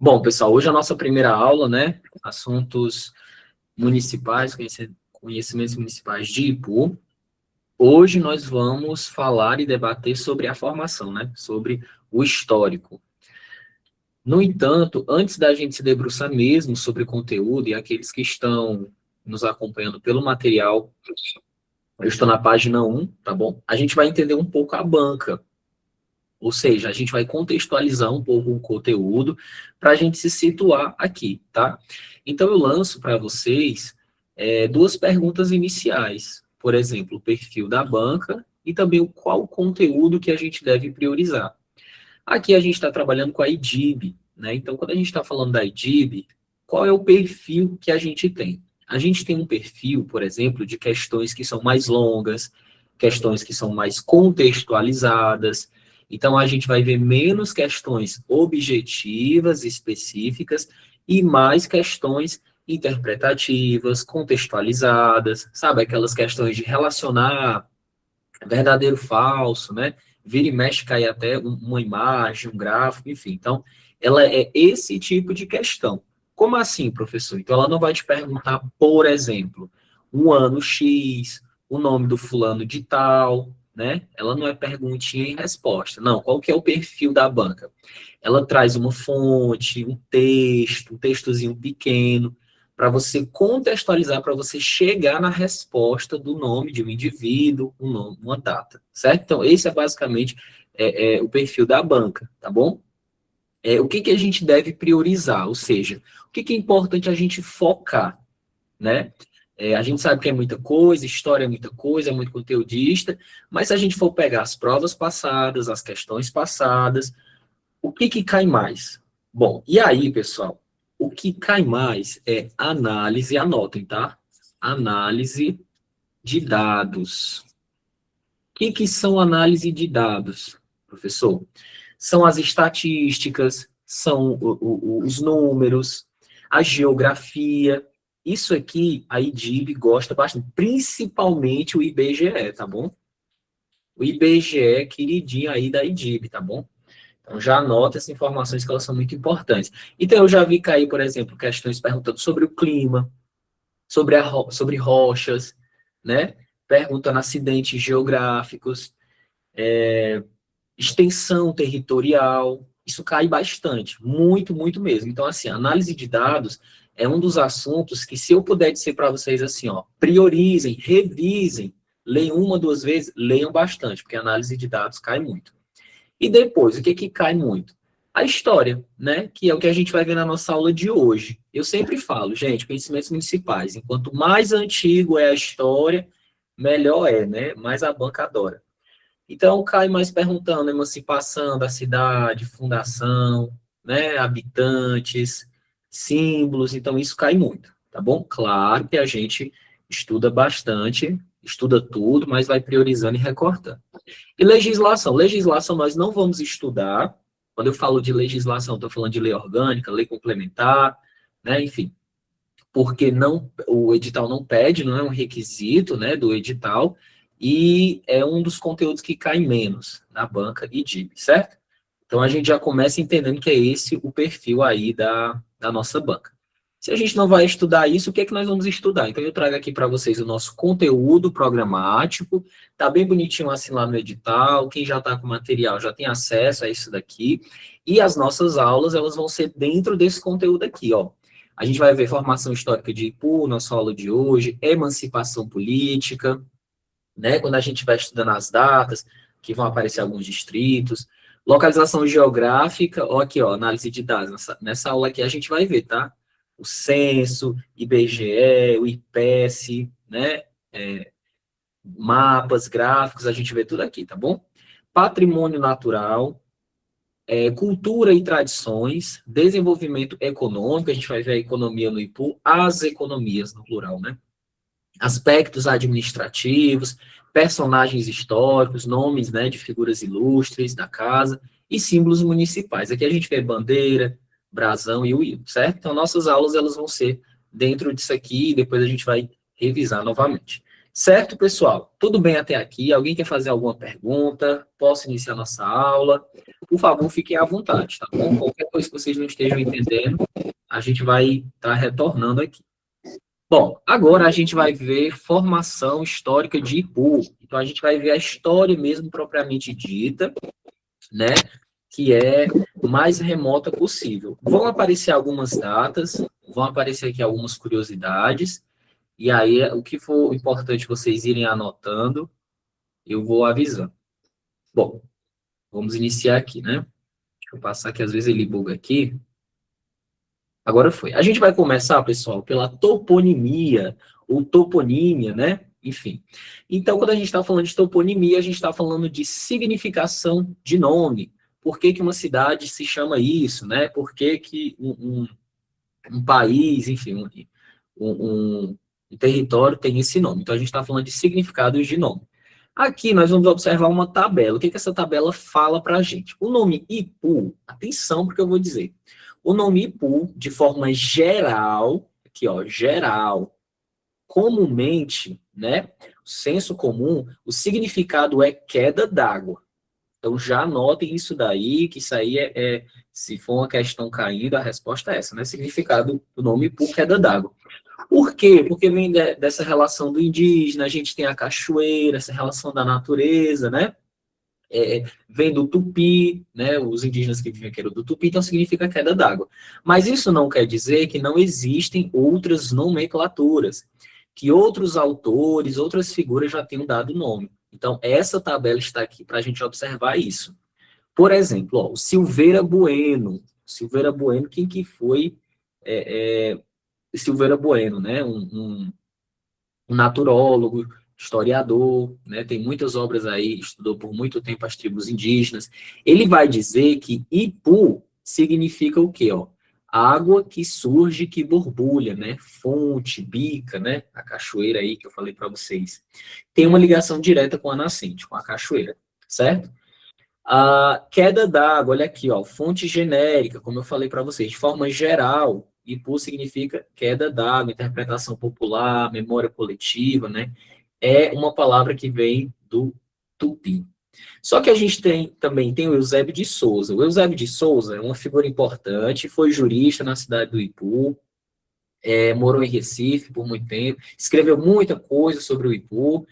Bom, pessoal, hoje é a nossa primeira aula, né? Assuntos municipais, conhecimentos municipais de Ipu. Hoje nós vamos falar e debater sobre a formação, né? Sobre o histórico. No entanto, antes da gente se debruçar mesmo sobre o conteúdo, e aqueles que estão nos acompanhando pelo material, eu estou na página 1, tá bom? A gente vai entender um pouco a banca. Ou seja, a gente vai contextualizar um pouco o conteúdo para a gente se situar aqui, tá? Então, eu lanço para vocês duas perguntas iniciais. Por exemplo, o perfil da banca e também qual o conteúdo que a gente deve priorizar. Aqui a gente está trabalhando com a IDIB, né? Então, quando a gente está falando da IDIB, qual é o perfil que a gente tem? A gente tem um perfil, por exemplo, de questões que são mais longas, questões que são mais contextualizadas. Então, a gente vai ver menos questões objetivas, específicas, e mais questões interpretativas, contextualizadas, sabe? Aquelas questões de relacionar verdadeiro, falso, né? Vira e mexe, cai até uma imagem, um gráfico, enfim. Então, ela é esse tipo de questão. Como assim, professor? Então, ela não vai te perguntar, por exemplo, um ano X, o nome do fulano de tal, né? Ela não é perguntinha e resposta. Não, qual que é o perfil da banca? Ela traz uma fonte, um textozinho pequeno, para você contextualizar, para você chegar na resposta do nome de um indivíduo, um nome, uma data, certo? Então, esse é basicamente o perfil da banca, tá bom? O que a gente deve priorizar? Ou seja, o que é importante a gente focar, né? A gente sabe que é muita coisa, história é muita coisa, é muito conteudista, mas se a gente for pegar as provas passadas, as questões passadas, o que cai mais? Bom, e aí, pessoal, o que cai mais é análise, anotem, tá? Análise de dados. O que são análise de dados, professor? São as estatísticas, são os números, a geografia. Isso aqui a IDIB gosta bastante, principalmente o IBGE, tá bom? O IBGE, queridinho aí da IDIB, tá bom? Então, já anota essas informações que elas são muito importantes. Então, eu já vi cair, por exemplo, questões perguntando sobre o clima, sobre rochas, né? Perguntando acidentes geográficos, extensão territorial. Isso cai bastante, muito, muito mesmo. Então, assim, análise de dados é um dos assuntos que, se eu puder dizer para vocês assim, ó, priorizem, revisem, leiam uma, duas vezes, leiam bastante, porque a análise de dados cai muito. E depois, o que cai muito? A história, né? Que é o que a gente vai ver na nossa aula de hoje. Eu sempre falo, gente, conhecimentos municipais, enquanto mais antigo é a história, melhor é, né? Mais a banca adora. Então, cai mais perguntando emancipação da cidade, fundação, né? Habitantes, símbolos, então isso cai muito, tá bom? Claro que a gente estuda bastante, estuda tudo, mas vai priorizando e recortando. E legislação. Legislação nós não vamos estudar. Quando eu falo de legislação, estou falando de lei orgânica, lei complementar, né? Enfim, porque não, o edital não pede, não é um requisito, né, do edital, e é um dos conteúdos que cai menos na banca e DIB, certo? Então a gente já começa entendendo que é esse o perfil aí da nossa banca. Se a gente não vai estudar isso, o que é que nós vamos estudar? Então, eu trago aqui para vocês o nosso conteúdo programático, tá bem bonitinho assim lá no edital, quem já está com material já tem acesso a isso daqui, e as nossas aulas, elas vão ser dentro desse conteúdo aqui, ó. A gente vai ver formação histórica de Ipu, nossa aula de hoje, emancipação política, né? Quando a gente vai estudando as datas, que vão aparecer alguns distritos, localização geográfica, ó aqui, ó, análise de dados, nessa aula aqui a gente vai ver, tá? O censo, IBGE, o IPES, né? Mapas, gráficos, a gente vê tudo aqui, tá bom? Patrimônio natural, cultura e tradições, desenvolvimento econômico, a gente vai ver a economia no IPU, as economias no plural, né? Aspectos administrativos, personagens históricos, nomes, né, de figuras ilustres da casa e símbolos municipais. Aqui a gente vê bandeira, brasão e o hino, certo? Então, nossas aulas elas vão ser dentro disso aqui e depois a gente vai revisar novamente. Certo, pessoal? Tudo bem até aqui? Alguém quer fazer alguma pergunta? Posso iniciar nossa aula? Por favor, fiquem à vontade, tá bom? Qualquer coisa que vocês não estejam entendendo, a gente vai estar retornando aqui. Bom, agora a gente vai ver formação histórica de Ipu. Então, a gente vai ver a história mesmo propriamente dita, né? Que é mais remota possível. Vão aparecer algumas datas, vão aparecer aqui algumas curiosidades, e aí o que for importante vocês irem anotando, eu vou avisando. Bom, vamos iniciar aqui, né? Deixa eu passar que às vezes ele buga aqui. Agora foi. A gente vai começar, pessoal, pela toponimia, ou toponímia, né? Enfim. Então, quando a gente está falando de toponimia, a gente está falando de significação de nome. Por que que uma cidade se chama isso, né? Por que que um país, enfim, um território tem esse nome. Então, a gente está falando de significados de nome. Aqui nós vamos observar uma tabela. O que que essa tabela fala para a gente? O nome Ipu, atenção porque eu vou dizer. O nome Ipu, de forma geral, aqui ó, geral, comumente, né, senso comum, o significado é queda d'água. Então já anotem isso daí, que isso aí se for uma questão caindo, a resposta é essa, né? Significado do nome Ipu, queda d'água. Por quê? Porque vem dessa relação do indígena, a gente tem a cachoeira, essa relação da natureza, né? Vem do tupi, né? Os indígenas que vivem aqui eram do tupi, então significa queda d'água. Mas isso não quer dizer que não existem outras nomenclaturas, que outros autores, outras figuras já tenham dado nome. Então, essa tabela está aqui para a gente observar isso. Por exemplo, ó, o Silveira Bueno. Silveira Bueno, quem que foi Silveira Bueno, né? Um naturólogo, historiador, né? Tem muitas obras aí, estudou por muito tempo as tribos indígenas. Ele vai dizer que Ipu significa o quê, ó? Água que surge, que borbulha, né? Fonte, bica, né? A cachoeira aí que eu falei para vocês. Tem uma ligação direta com a nascente, com a cachoeira, certo? A queda d'água, olha aqui, ó, fonte genérica, como eu falei para vocês, de forma geral, Ipu significa queda d'água, interpretação popular, memória coletiva, né? É uma palavra que vem do tupi. Só que a gente também tem o Eusébio de Souza. O Eusébio de Souza é uma figura importante, foi jurista na cidade do Ipu, morou em Recife por muito tempo, escreveu muita coisa sobre o Ipu,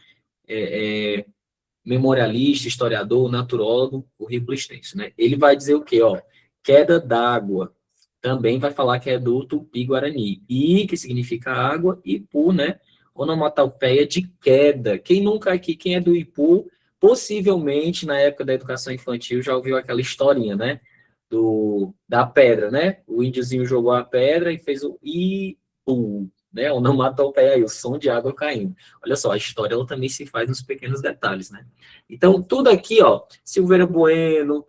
memorialista, historiador, naturólogo, currículo extenso, né? Ele vai dizer o quê, ó? Queda d'água. Também vai falar que é do Tupi-Guarani. I, que significa água, e Ipu, né? Onomatopeia de queda. Quem nunca aqui, quem é do Ipu, possivelmente na época da educação infantil já ouviu aquela historinha, né? Da pedra, né? O índiozinho jogou a pedra e fez o Ipu, né? Onomatopeia aí, o som de água caindo. Olha só, a história ela também se faz nos pequenos detalhes, né? Então, tudo aqui, ó, Silveira Bueno,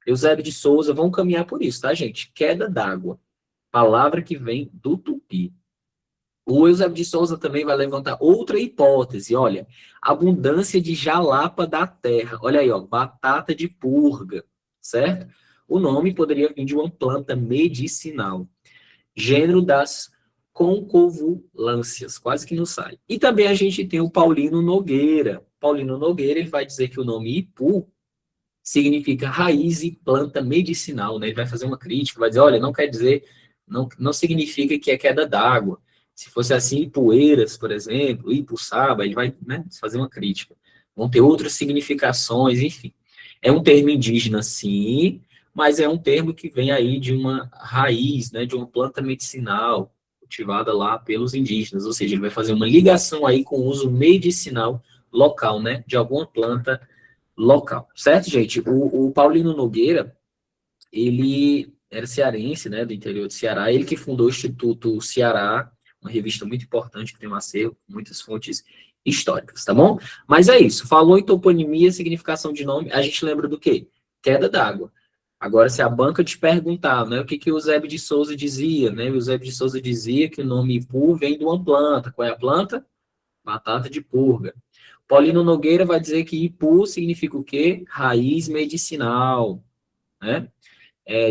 Eusébio de Souza, vão caminhar por isso, tá, gente? Queda d'água, palavra que vem do tupi. O Eusébio de Souza também vai levantar outra hipótese, olha, abundância de jalapa da terra. Olha aí, ó, batata de purga, certo? O nome poderia vir de uma planta medicinal. Gênero das concovulâncias, quase que não sai. E também a gente tem o Paulino Nogueira. Paulino Nogueira, ele vai dizer que o nome Ipu significa raiz e planta medicinal, né? Ele vai fazer uma crítica, vai dizer, olha, não quer dizer, não significa que é queda d'água. Se fosse assim, Ipueiras, por exemplo, Ipuçaba, ele vai, né, fazer uma crítica. Vão ter outras significações, enfim. É um termo indígena, sim, mas é um termo que vem aí de uma raiz, né, de uma planta medicinal cultivada lá pelos indígenas, ou seja, ele vai fazer uma ligação aí com o uso medicinal local, né, de alguma planta local, certo, gente? O Paulino Nogueira, ele era cearense, né, do interior de Ceará, ele que fundou o Instituto Ceará, uma revista muito importante que tem um acervo, muitas fontes históricas, tá bom? Mas é isso, falou em toponimia, significação de nome, a gente lembra do quê? Queda d'água. Agora, se a banca te perguntar, né, o que que o Eusébio de Souza dizia, né? O Eusébio de Souza dizia que o nome Ipu vem de uma planta. Qual é a planta? Batata de purga. Paulino Nogueira vai dizer que Ipu significa o quê? Raiz medicinal, né?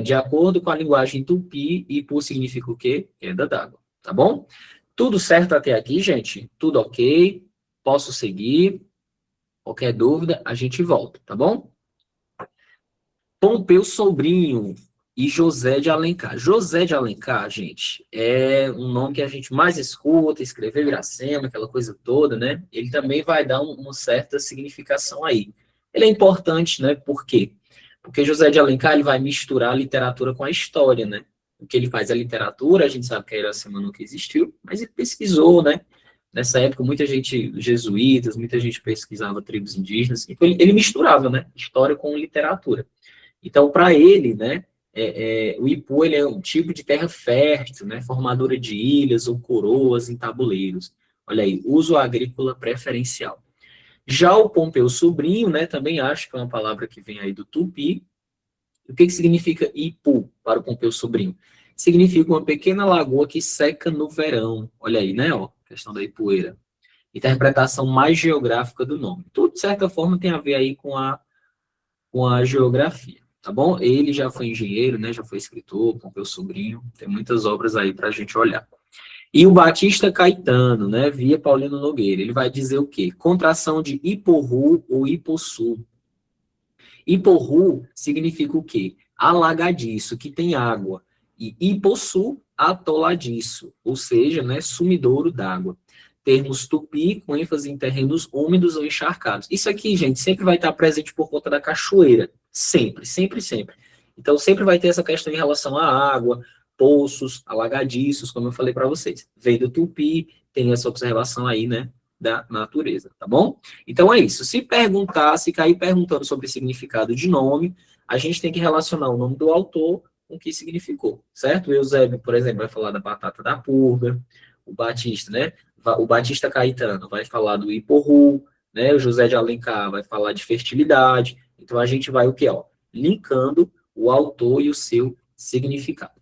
De acordo com a linguagem tupi, Ipu significa o quê? Queda d'água, tá bom? Tudo certo até aqui, gente? Tudo ok? Posso seguir? Qualquer dúvida, a gente volta, tá bom? Pompeu Sobrinho e José de Alencar. José de Alencar, gente, é um nome que a gente mais escuta, escreveu Iracema, aquela coisa toda, né? Ele também vai dar uma certa significação aí. Ele é importante, né? Por quê? Porque José de Alencar ele vai misturar a literatura com a história, né? O que ele faz é literatura, a gente sabe que a Iracema nunca existiu, mas ele pesquisou, né? Nessa época, muita gente, jesuítas, muita gente pesquisava tribos indígenas, então ele misturava, né? História com literatura. Então, para ele, né, o Ipu ele é um tipo de terra fértil, né, formadora de ilhas ou coroas em tabuleiros. Olha aí, uso agrícola preferencial. Já o Pompeu Sobrinho, né, também acho que é uma palavra que vem aí do Tupi. O que significa Ipu para o Pompeu Sobrinho? Significa uma pequena lagoa que seca no verão. Olha aí, né, ó, questão da Ipueira. Interpretação mais geográfica do nome. Tudo, de certa forma, tem a ver aí com a geografia, tá bom? Ele já foi engenheiro, né? Já foi escritor, Pompeu Sobrinho, tem muitas obras aí para a gente olhar. E o Batista Caetano, né? Via Paulino Nogueira, ele vai dizer o quê? Contração de Iporru ou Ipoçu. Iporru significa o quê? Alagadiço, que tem água. E Ipoçu, atoladiço, ou seja, né, sumidouro d'água. Termos tupi, com ênfase em terrenos úmidos ou encharcados. Isso aqui, gente, sempre vai estar presente por conta da cachoeira. Sempre, sempre, sempre. Então, sempre vai ter essa questão em relação à água, poços, alagadiços, como eu falei para vocês. Vem do tupi, tem essa observação aí, né, da natureza, tá bom? Então é isso. Se perguntar, se cair perguntando sobre significado de nome, a gente tem que relacionar o nome do autor com o que significou, certo? O Eusébio, por exemplo, vai falar da batata da purga, o Batista, né? O Batista Caetano vai falar do Iporru, né? O José de Alencar vai falar de fertilidade. Então a gente vai o quê, ó? Linkando o autor e o seu significado.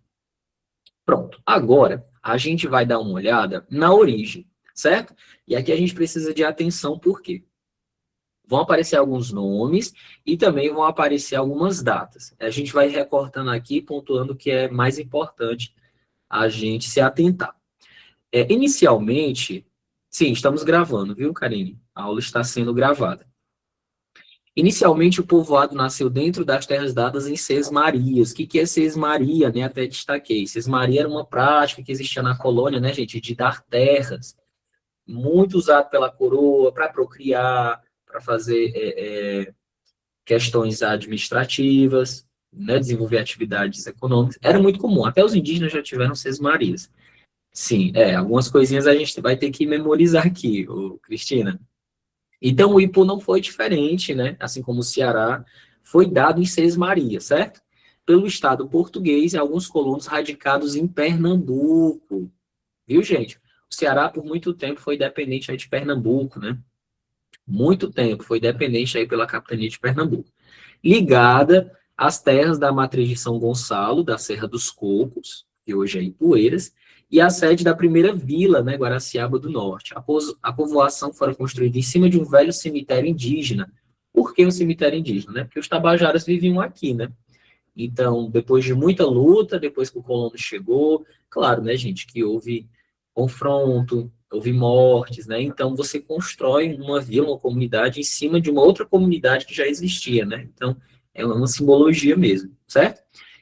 Pronto. Agora a gente vai dar uma olhada na origem, certo? E aqui a gente precisa de atenção, por quê? Vão aparecer alguns nomes e também vão aparecer algumas datas. A gente vai recortando aqui, pontuando o que é mais importante a gente se atentar. Inicialmente, sim, estamos gravando, viu, Karine? A aula está sendo gravada. Inicialmente, o povoado nasceu dentro das terras dadas em Sesmarias. O que é Sesmaria, né? Até destaquei. Sesmaria era uma prática que existia na colônia, né, gente, de dar terras, muito usado pela coroa para procriar, para fazer questões administrativas, né, desenvolver atividades econômicas. Era muito comum, até os indígenas já tiveram sesmarias. Sim, algumas coisinhas a gente vai ter que memorizar aqui, Cristina. Então, o Ipu não foi diferente, né, assim como o Ceará, foi dado em sesmaria, certo? Pelo Estado português e alguns colonos radicados em Pernambuco. Viu, gente? O Ceará, por muito tempo, foi dependente aí de Pernambuco, né? Muito tempo foi dependente aí pela capitania de Pernambuco, ligada às terras da matriz de São Gonçalo, da Serra dos Cocos, que hoje é Ipueiras, e a sede da primeira vila, né, Guaraciaba do Norte. A povoação foi construída em cima de um velho cemitério indígena. Por que um cemitério indígena? Né? Porque os tabajaras viviam aqui, né? Então, depois de muita luta, depois que o colono chegou, claro, né, gente, que houve confronto, houve mortes, né? Então, você constrói uma vila, uma comunidade em cima de uma outra comunidade que já existia, né? Então, é uma simbologia mesmo, certo?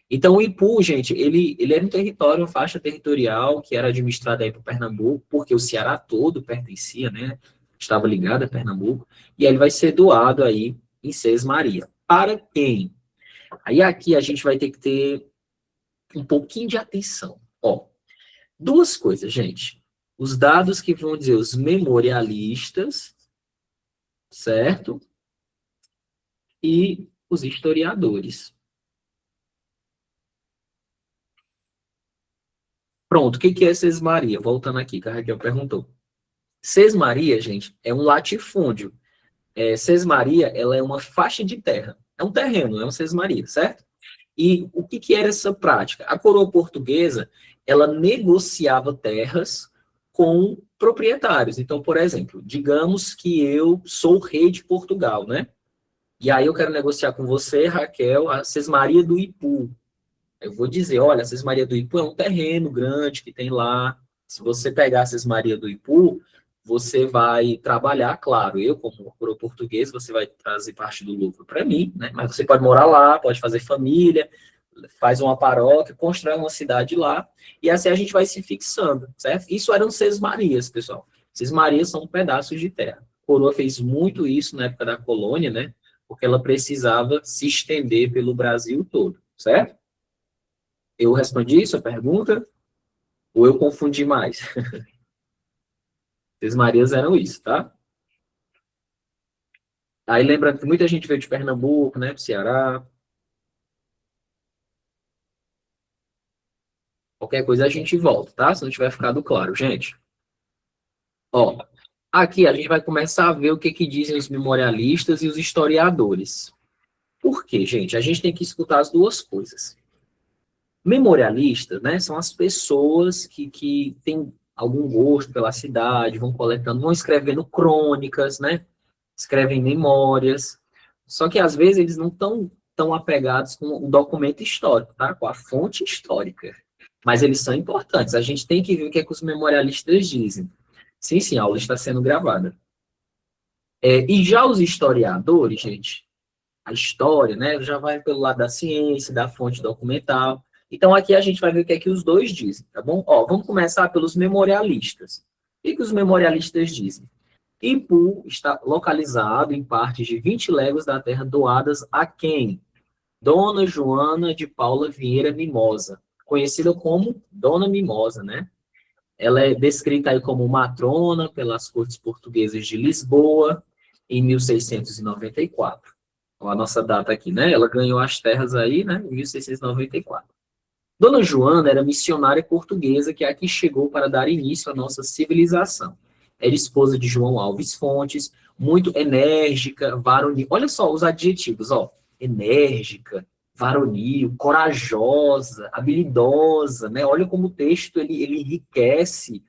Então, o Ipu, gente, ele era um território, uma faixa territorial que era administrada aí por Pernambuco, porque o Ceará todo pertencia, né? Estava ligado a Pernambuco, e ele vai ser doado aí em Sesmaria. Para quem? Aí aqui a gente vai ter que ter um pouquinho de atenção. Ó, duas coisas, gente. Os dados que vão dizer os memorialistas, certo? E os historiadores. Pronto, o que é sesmaria? Voltando aqui, que a Raquel perguntou. Sesmaria, gente, é um latifúndio. Sesmaria, ela é uma faixa de terra. É um terreno, é uma sesmaria, certo? E o que era essa prática? A coroa portuguesa, ela negociava terras com proprietários. Então, por exemplo, digamos que eu sou o rei de Portugal, né? E aí eu quero negociar com você, Raquel, a Sesmaria do Ipu. Eu vou dizer, olha, a Sesmaria do Ipu é um terreno grande que tem lá. Se você pegar essas Maria do Ipu, você vai trabalhar, claro, eu como português, você vai trazer parte do lucro para mim, né? Mas você pode morar lá, pode fazer família, faz uma paróquia, constrói uma cidade lá, e assim a gente vai se fixando, certo? Isso eram Seis Marias, pessoal. Seis Marias são pedaços de terra. A coroa fez muito isso na época da colônia, né? Porque ela precisava se estender pelo Brasil todo, certo? Eu respondi isso, a pergunta? Ou eu confundi mais? Seis Marias eram isso, tá? Aí lembrando que muita gente veio de Pernambuco, né, do Ceará. Qualquer coisa a gente volta, tá? Se não tiver ficado claro, gente. Ó, aqui a gente vai começar a ver o que que dizem os memorialistas e os historiadores. Por quê, gente? A gente tem que escutar as duas coisas. Memorialistas, né, são as pessoas que têm algum gosto pela cidade, vão coletando, vão escrevendo crônicas, né? Escrevem memórias. Só que às vezes eles não estão tão apegados com o documento histórico, tá? Com a fonte histórica. Mas eles são importantes. A gente tem que ver o que é que os memorialistas dizem. Sim, sim, a aula está sendo gravada. E já os historiadores, gente, a história, né, já vai pelo lado da ciência, da fonte documental. Então, aqui a gente vai ver o que é que os dois dizem, tá bom? Ó, vamos começar pelos memorialistas. O que os memorialistas dizem? Ipu está localizado em partes de 20 léguas da terra doadas a quem? Dona Joana de Paula Vieira Mimosa, conhecida como Dona Mimosa, né? Ela é descrita aí como matrona pelas cortes portuguesas de Lisboa, em 1694. Então, a nossa data aqui, né? Ela ganhou as terras aí, né? Em 1694. Dona Joana era missionária portuguesa que aqui chegou para dar início à nossa civilização. Era esposa de João Alves Fontes, muito enérgica, varonil. Olha só os adjetivos, ó. Enérgica, varonil, corajosa, habilidosa, né? Olha como o texto ele enriquece.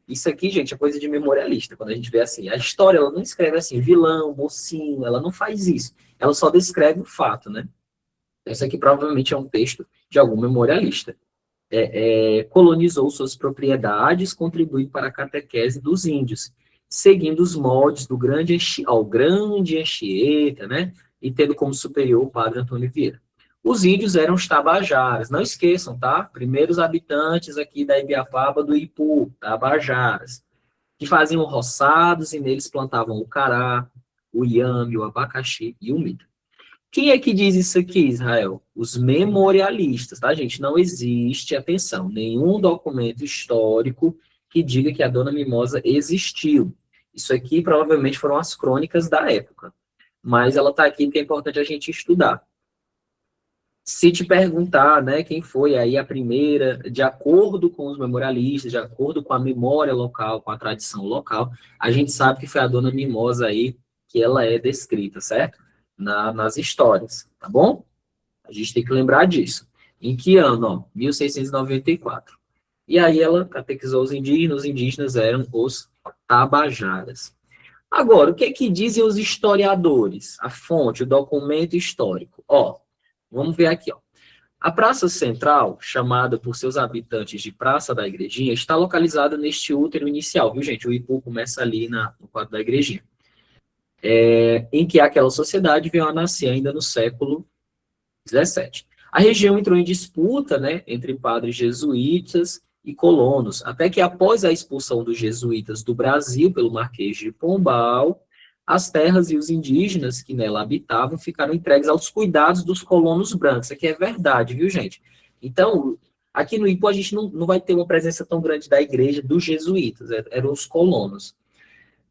Isso aqui, gente, é coisa de memorialista. Quando a gente vê assim, a história, ela não escreve assim, vilão, mocinho, ela não faz isso. Ela só descreve o fato, né? Esse aqui provavelmente é um texto de algum memorialista. Colonizou suas propriedades, contribuiu para a catequese dos índios, seguindo os moldes do grande Anchieta, né? E tendo como superior o padre Antônio Vieira. Os índios eram os tabajaras, não esqueçam, tá? Primeiros habitantes aqui da Ibiapaba do Ipu, tabajaras, que faziam roçados e neles plantavam o cará, o iame, o abacaxi e o milho. Quem é que diz isso aqui, Israel? Os memorialistas, tá, gente? Não existe, atenção, nenhum documento histórico que diga que a Dona Mimosa existiu. Isso aqui provavelmente foram as crônicas da época. Mas ela está aqui porque é importante a gente estudar. Se te perguntar, né, quem foi aí a primeira, de acordo com os memorialistas, de acordo com a memória local, com a tradição local, a gente sabe que foi a Dona Mimosa aí que ela é descrita, certo? Nas histórias, tá bom? A gente tem que lembrar disso. Em que ano? Ó, 1694. E aí ela catequizou os indígenas eram os tabajaras. Agora, o que é que dizem os historiadores? A fonte, o documento histórico. Ó, vamos ver aqui, ó. A Praça Central, chamada por seus habitantes de Praça da Igrejinha, está localizada neste útero inicial, viu, gente? O Ipu começa ali no quadro da Igrejinha. Em que aquela sociedade veio a nascer ainda no século XVII. A região entrou em disputa, né, entre padres jesuítas e colonos, até que após a expulsão dos jesuítas do Brasil pelo Marquês de Pombal, as terras e os indígenas que nela habitavam ficaram entregues aos cuidados dos colonos brancos. Isso aqui é verdade, viu, gente? Então, aqui no Ipu a gente não vai ter uma presença tão grande da igreja dos jesuítas, eram os colonos.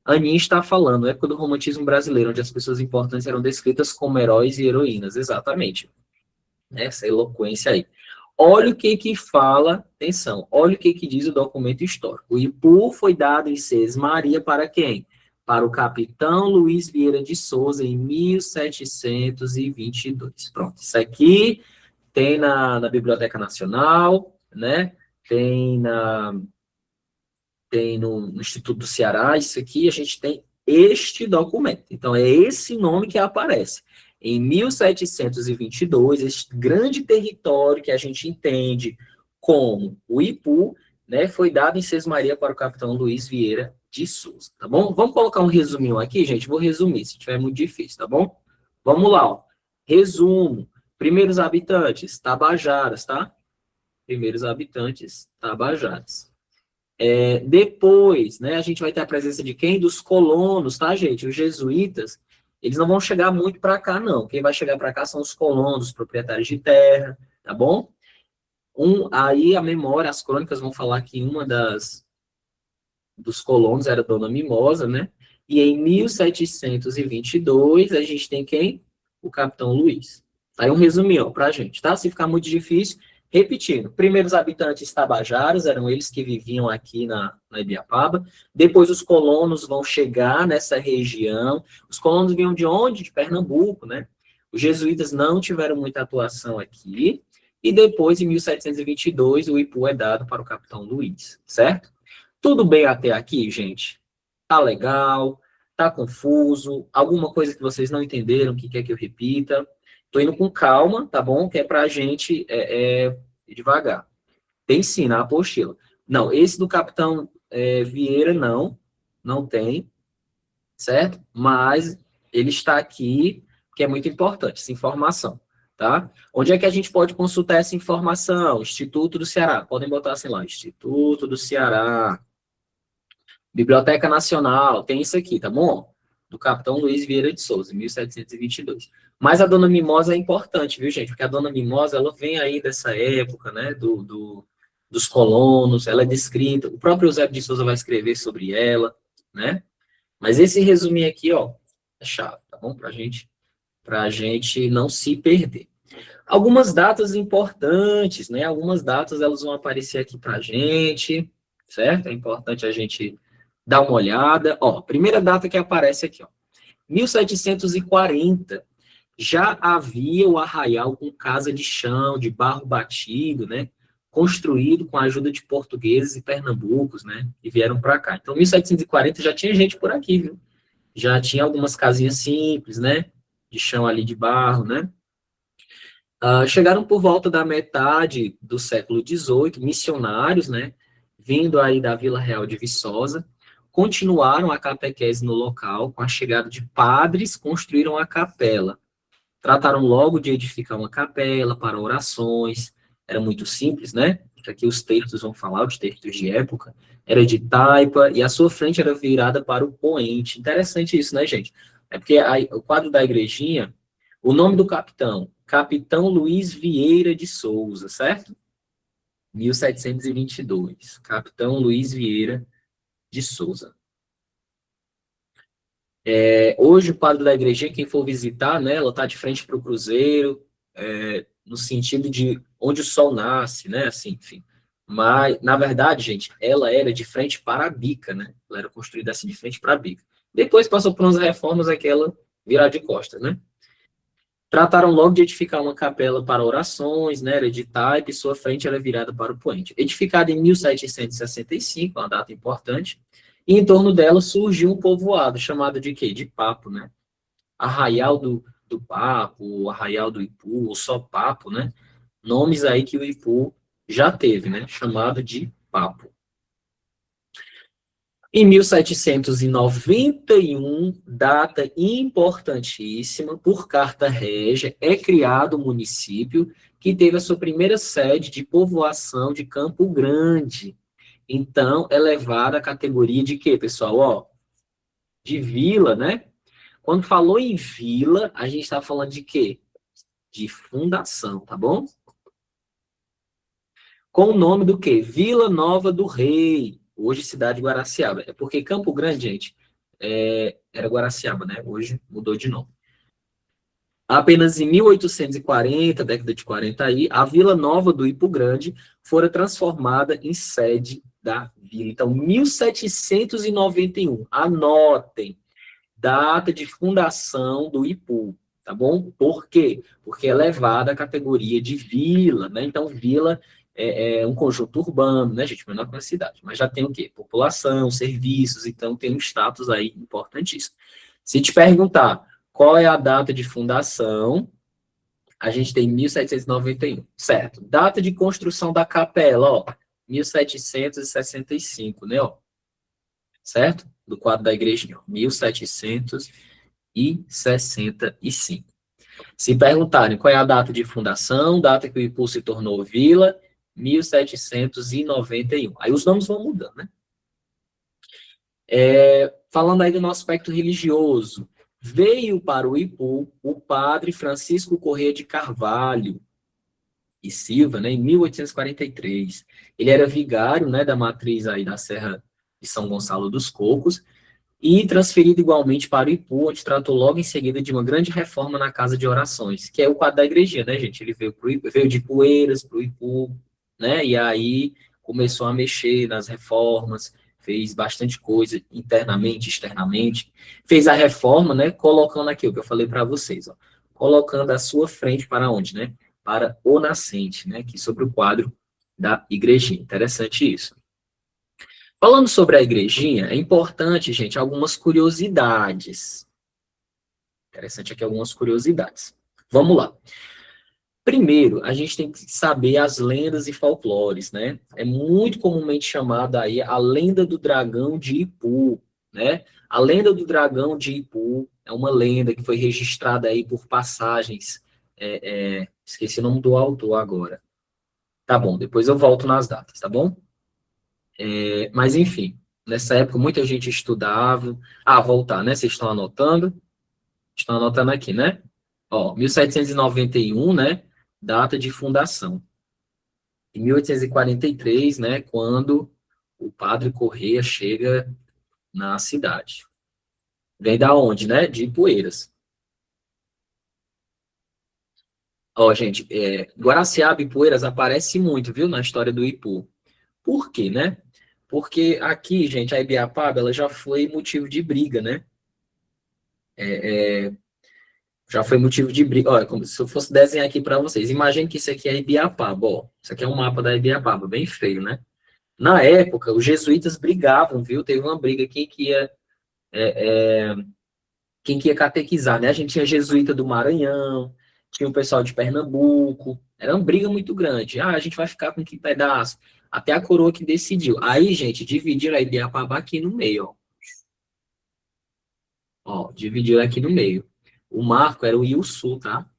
Aninha está falando, época do romantismo brasileiro, onde as pessoas importantes eram descritas como heróis e heroínas. Exatamente. Essa eloquência aí. Olha o que fala, atenção, olha o que diz o documento histórico. O Ipu foi dado em Sesmaria para quem? Para o capitão Luiz Vieira de Souza, em 1722. Pronto, isso aqui tem na Biblioteca Nacional, né? Tem no Instituto do Ceará, isso aqui, a gente tem este documento. Então, é esse nome que aparece. Em 1722, este grande território que a gente entende como o Ipu, né, foi dado em Sesmaria para o capitão Luiz Vieira de Souza, tá bom? Vamos colocar um resuminho aqui, gente, vou resumir, se tiver muito difícil, tá bom? Vamos lá, ó. Resumo. Primeiros habitantes, Tabajaras, tá? Primeiros habitantes, Tabajaras. Depois, né, a gente vai ter a presença de quem? Dos colonos, tá, gente? Os jesuítas, eles não vão chegar muito para cá, não. Quem vai chegar para cá são os colonos, os proprietários de terra, tá bom? Aí a memória, as crônicas vão falar que uma dos colonos era Dona Mimosa, né? E em 1722, a gente tem quem? O Capitão Luiz. Aí um resuminho para a gente, tá? Se ficar muito difícil, repetindo. Primeiros habitantes tabajaras, eram eles que viviam aqui na Ibiapaba. Depois os colonos vão chegar nessa região. Os colonos vinham de onde? De Pernambuco, né? Os jesuítas não tiveram muita atuação aqui. E depois, em 1722, o Ipu é dado para o Capitão Luiz, certo? Tudo bem até aqui, gente? Tá legal? Tá confuso? Alguma coisa que vocês não entenderam, que quer que eu repita? Tô indo com calma, tá bom? Que é pra gente ir devagar. Tem sim na apostila. Não, esse do Capitão Vieira não tem, certo? Mas ele está aqui, que é muito importante, essa informação, tá? Onde é que a gente pode consultar essa informação? Instituto do Ceará. Podem botar assim lá, Instituto do Ceará. Biblioteca Nacional, tem isso aqui, tá bom? Do Capitão Luiz Vieira de Souza, 1722. Mas a Dona Mimosa é importante, viu, gente? Porque a Dona Mimosa, ela vem aí dessa época, né, dos colonos, ela é descrita, o próprio Eusébio de Souza vai escrever sobre ela, né? Mas esse resuminho aqui, ó, é chave, tá bom? Pra gente não se perder. Algumas datas importantes, né? Algumas datas, elas vão aparecer aqui pra gente, certo? É importante a gente dar uma olhada. Ó, primeira data que aparece aqui, ó. 1740, já havia o arraial com casa de chão, de barro batido, né? Construído com a ajuda de portugueses e pernambucos, né? E vieram para cá. Então, 1740 já tinha gente por aqui, viu? Já tinha algumas casinhas simples, né? De chão ali de barro, né? Chegaram por volta da metade do século XVIII, missionários, né? Vindo aí da Vila Real de Viçosa, continuaram a catequese no local, com a chegada de padres, construíram a capela. Trataram logo de edificar uma capela para orações, era muito simples, né? Aqui os textos vão falar, os textos de época, era de taipa, e a sua frente era virada para o poente. Interessante isso, né, gente? É porque o quadro da igrejinha, o nome do capitão, Capitão Luiz Vieira de Souza, certo? 1722, Capitão Luiz Vieira de Souza. Hoje, o quadro da igreja, quem for visitar, né, ela está de frente para o cruzeiro, no sentido de onde o sol nasce, né, assim, enfim. Mas, na verdade, gente, ela era de frente para a bica, né? Ela era construída assim, de frente para a bica. Depois passou por umas reformas, aquela virar de costas, né? Trataram logo de edificar uma capela para orações, né, era de taipa, e sua frente era virada para o poente. Edificada em 1765, uma data importante, e em torno dela surgiu um povoado chamado de quê? De Papo, né? Arraial do Papo, Arraial do Ipu, ou só Papo, né? Nomes aí que o Ipu já teve, né? Chamado de Papo. Em 1791, data importantíssima, por carta régia, é criado o município que teve a sua primeira sede de povoação de Campo Grande. Então, é levada à categoria de quê, pessoal? Ó, de vila, né? Quando falou em vila, a gente está falando de quê? De fundação, tá bom? Com o nome do quê? Vila Nova do Rei, hoje cidade de Guaraciaba. É porque Campo Grande, gente, era Guaraciaba, né? Hoje mudou de nome. Apenas em 1840, década de 40 aí, a Vila Nova do Ipu Grande fora transformada em sede da vila. Então, 1791, anotem, data de fundação do Ipu, tá bom? Por quê? Porque é levada à categoria de vila, né? Então, vila é um conjunto urbano, né, gente? Menor que uma cidade. Mas já tem o quê? População, serviços, então tem um status aí importantíssimo. Se te perguntar qual é a data de fundação, a gente tem 1791, certo? Data de construção da capela, ó, 1765, né, ó, certo? Do quadro da igrejinha, ó, 1765. Se perguntarem qual é a data de fundação, data que o Ipu se tornou vila, 1791. Aí os nomes vão mudando, né? Falando aí do nosso aspecto religioso, veio para o Ipu o padre Francisco Corrêa de Carvalho e Silva, né, em 1843. Ele era vigário, né, da matriz aí da Serra de São Gonçalo dos Cocos, e transferido igualmente para o Ipu, onde tratou logo em seguida de uma grande reforma na casa de orações, que é o quadro da igrejinha, né, gente? Ele veio de Poeiras para o Ipu, né, e aí começou a mexer nas reformas, fez bastante coisa internamente, externamente, fez a reforma, né, colocando aqui o que eu falei para vocês, ó, colocando a sua frente para onde, né? Para o nascente, né, aqui sobre o quadro da igrejinha. Interessante isso. Falando sobre a igrejinha, é importante, gente, algumas curiosidades. Interessante aqui algumas curiosidades. Vamos lá. Primeiro, a gente tem que saber as lendas e folclores, né? É muito comumente chamada aí a lenda do dragão de Ipu, né? A lenda do dragão de Ipu é uma lenda que foi registrada aí por passagens. Esqueci o nome do autor agora. Tá bom, depois eu volto nas datas, tá bom? Mas, enfim, nessa época muita gente estudava. Ah, voltar, né? Vocês estão anotando? Estão anotando aqui, né? Ó, 1791, né? Data de fundação. Em 1843, né? Quando o padre Correia chega na cidade. Vem da onde, né? De Ipueiras. Ó, gente, Guaraciaba e Ipueiras aparece muito, viu? Na história do Ipu. Por quê, né? Porque aqui, gente, a Ibiapaba, ela já foi motivo de briga, né? Já foi motivo de briga. Olha, como se eu fosse desenhar aqui para vocês. Imagine que isso aqui é Ibiapaba, ó. Isso aqui é um mapa da Ibiapaba, bem feio, né? Na época, os jesuítas brigavam, viu? Teve uma briga quem que ia catequizar, né? A gente tinha jesuíta do Maranhão, tinha o pessoal de Pernambuco. Era uma briga muito grande. Ah, a gente vai ficar com que pedaço? Até a coroa que decidiu. Aí, gente, dividiram a Ibiapaba aqui no meio, ó. Ó, dividiram aqui no meio. O marco era o Rio-Sul, tá?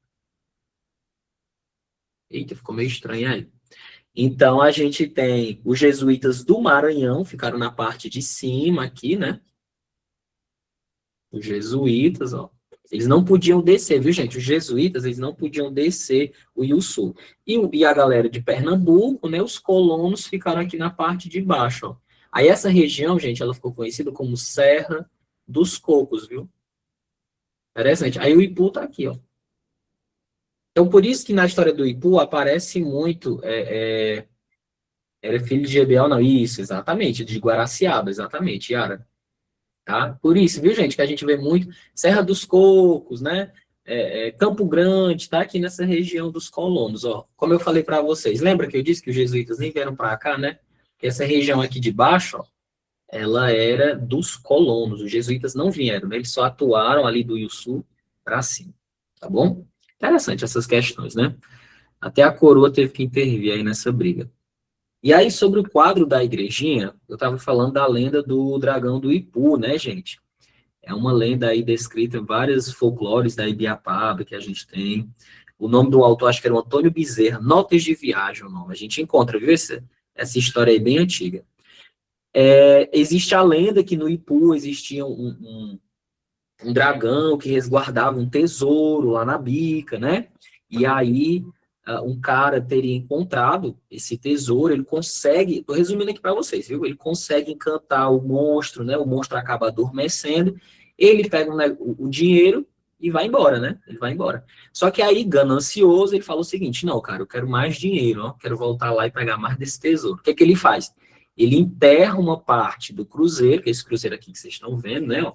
Eita, ficou meio estranho aí. Então, a gente tem os jesuítas do Maranhão, ficaram na parte de cima aqui, né? Os jesuítas, ó. Eles não podiam descer, viu, gente? Os jesuítas, eles não podiam descer o Rio Sul. E a galera de Pernambuco, né? Os colonos ficaram aqui na parte de baixo, ó. Aí essa região, gente, ela ficou conhecida como Serra dos Cocos, viu? Interessante. Aí o Ipu tá aqui, ó. Então, por isso que na história do Ipu aparece muito era filho de Gebiel, não, isso, exatamente, de Guaraciaba, exatamente, Yara, tá? Por isso, viu, gente, que a gente vê muito Serra dos Cocos, né? Campo Grande, tá aqui nessa região dos colonos, ó. Como eu falei para vocês, lembra que eu disse que os jesuítas nem vieram para cá, né? Que essa região aqui de baixo, ó, ela era dos colonos, os jesuítas não vieram, né? Eles só atuaram ali do Rio Sul para cima, tá bom? Interessante essas questões, né? Até a coroa teve que intervir aí nessa briga. E aí, sobre o quadro da igrejinha, eu estava falando da lenda do dragão do Ipu, né, gente? É uma lenda aí descrita em vários folclores da Ibiapaba que a gente tem. O nome do autor, acho que era o Antônio Bezerra, Notas de Viagem, o nome. A gente encontra, viu, essa história aí bem antiga. Existe a lenda que no Ipu existia um dragão que resguardava um tesouro lá na bica, né? E aí um cara teria encontrado esse tesouro, ele consegue, tô resumindo aqui para vocês, viu? Ele consegue encantar o monstro, né? O monstro acaba adormecendo, ele pega o dinheiro e vai embora, né? Ele vai embora. Só que aí, ganancioso, ele fala o seguinte: não, cara, eu quero mais dinheiro, ó, quero voltar lá e pegar mais desse tesouro. O que é que ele faz? Ele enterra uma parte do cruzeiro, que é esse cruzeiro aqui que vocês estão vendo, né? Ó,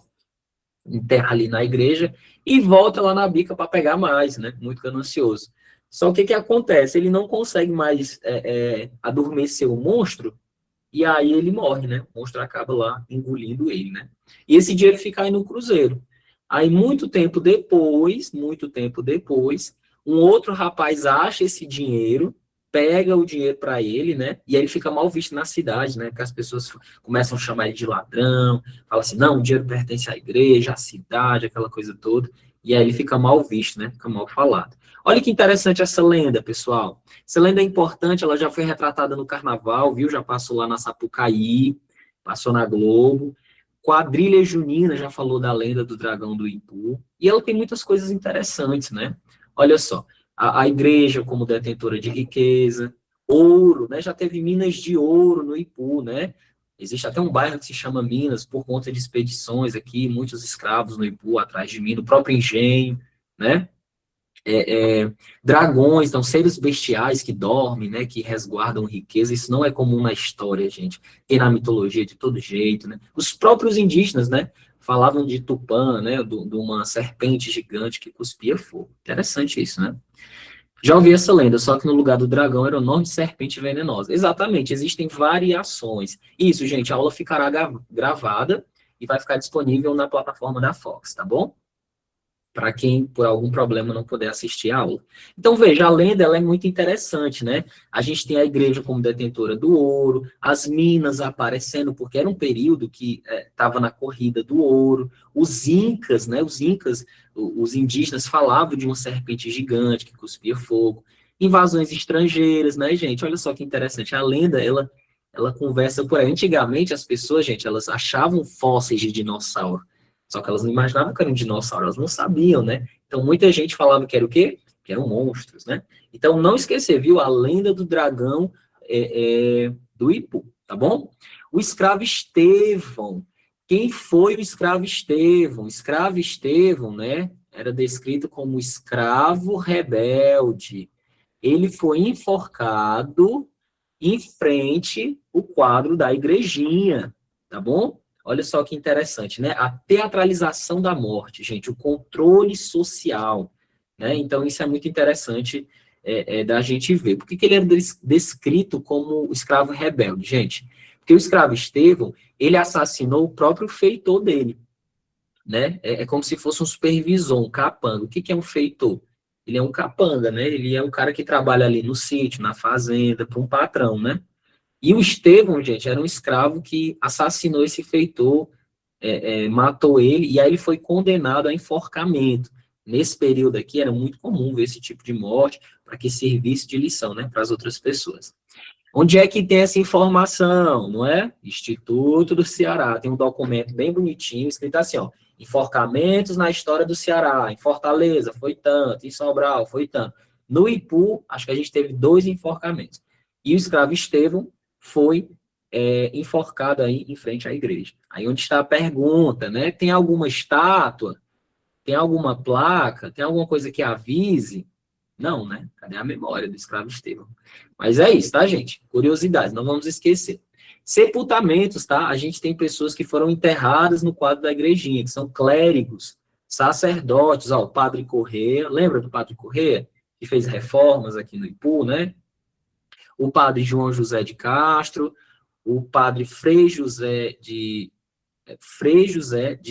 enterra ali na igreja e volta lá na bica para pegar mais, né? Muito ganancioso. Só que acontece? Ele não consegue mais adormecer o monstro e aí ele morre, né? O monstro acaba lá engolindo ele, né? E esse dinheiro fica aí no cruzeiro. Aí, muito tempo depois, um outro rapaz acha esse dinheiro pega o dinheiro para ele, né? E aí ele fica mal visto na cidade, né? Porque as pessoas começam a chamar ele de ladrão, fala assim, não, o dinheiro pertence à igreja, à cidade, aquela coisa toda. E aí ele fica mal visto, né? Fica mal falado. Olha que interessante essa lenda, pessoal. Essa lenda é importante, ela já foi retratada no Carnaval, viu? Já passou lá na Sapucaí, passou na Globo. Quadrilha Junina já falou da lenda do dragão do Ipu. E ela tem muitas coisas interessantes, né? Olha só, a igreja como detentora de riqueza, ouro, né? Já teve minas de ouro no Ipu, né? Existe até um bairro que se chama Minas por conta de expedições aqui, muitos escravos no Ipu atrás de Minas, o próprio engenho, né? Dragões, então seres bestiais que dormem, né, que resguardam riqueza, isso não é comum na história, gente. Tem na mitologia de todo jeito, né? Os próprios indígenas, né, falavam de Tupã, né, de uma serpente gigante que cuspia fogo. Interessante isso, né? Já ouvi essa lenda, só que no lugar do dragão era o nome de serpente venenosa. Exatamente, existem variações. Isso, gente, a aula ficará gravada e vai ficar disponível na plataforma da Fox, tá bom? Para quem, por algum problema, não puder assistir a aula. Então, veja, a lenda ela é muito interessante, né? A gente tem a igreja como detentora do ouro, as minas aparecendo, porque era um período que estava na corrida do ouro, os incas, né? Os incas, os indígenas falavam de uma serpente gigante que cuspia fogo, invasões estrangeiras, né, gente? Olha só que interessante, a lenda, ela conversa por aí. Antigamente, as pessoas, gente, elas achavam fósseis de dinossauro, só que elas não imaginavam que era um dinossauro, elas não sabiam, né? Então, muita gente falava que era o quê? Que eram monstros, né? Então, não esquecer, viu? A lenda do dragão do Ipu, tá bom? O escravo Estevão. Quem foi o escravo Estevão? Escravo Estevão, né? Era descrito como escravo rebelde. Ele foi enforcado em frente ao quadro da igrejinha, tá bom? Olha só que interessante, né? A teatralização da morte, gente, o controle social, né? Então, isso é muito interessante da gente ver. Por que ele era descrito como escravo rebelde, gente? Porque o escravo Estevão, ele assassinou o próprio feitor dele, né? É como se fosse um supervisor, um capanga. O que é um feitor? Ele é um capanga, né? Ele é o cara que trabalha ali no sítio, na fazenda, para um patrão, né? E o Estevão, gente, era um escravo que assassinou esse feitor, matou ele, e aí ele foi condenado a enforcamento. Nesse período aqui, era muito comum ver esse tipo de morte, para que servisse de lição, né, para as outras pessoas. Onde é que tem essa informação, não é? Instituto do Ceará, tem um documento bem bonitinho, escrito assim, ó, enforcamentos na história do Ceará, em Fortaleza foi tanto, em Sobral foi tanto. No Ipu, acho que a gente teve 2 enforcamentos. E o escravo Estevão foi enforcado aí em frente à igreja. Aí onde está a pergunta, né? Tem alguma estátua? Tem alguma placa? Tem alguma coisa que avise? Não, né? Cadê a memória do escravo Estevão? Mas é isso, tá, gente? Curiosidades, não vamos esquecer. Sepultamentos, tá? A gente tem pessoas que foram enterradas no quadro da igrejinha, que são clérigos, sacerdotes, ó, o Padre Corrêa, lembra do Padre Corrêa? Que fez reformas aqui no Ipu, né? O Padre João José de Castro, o Padre Frei José de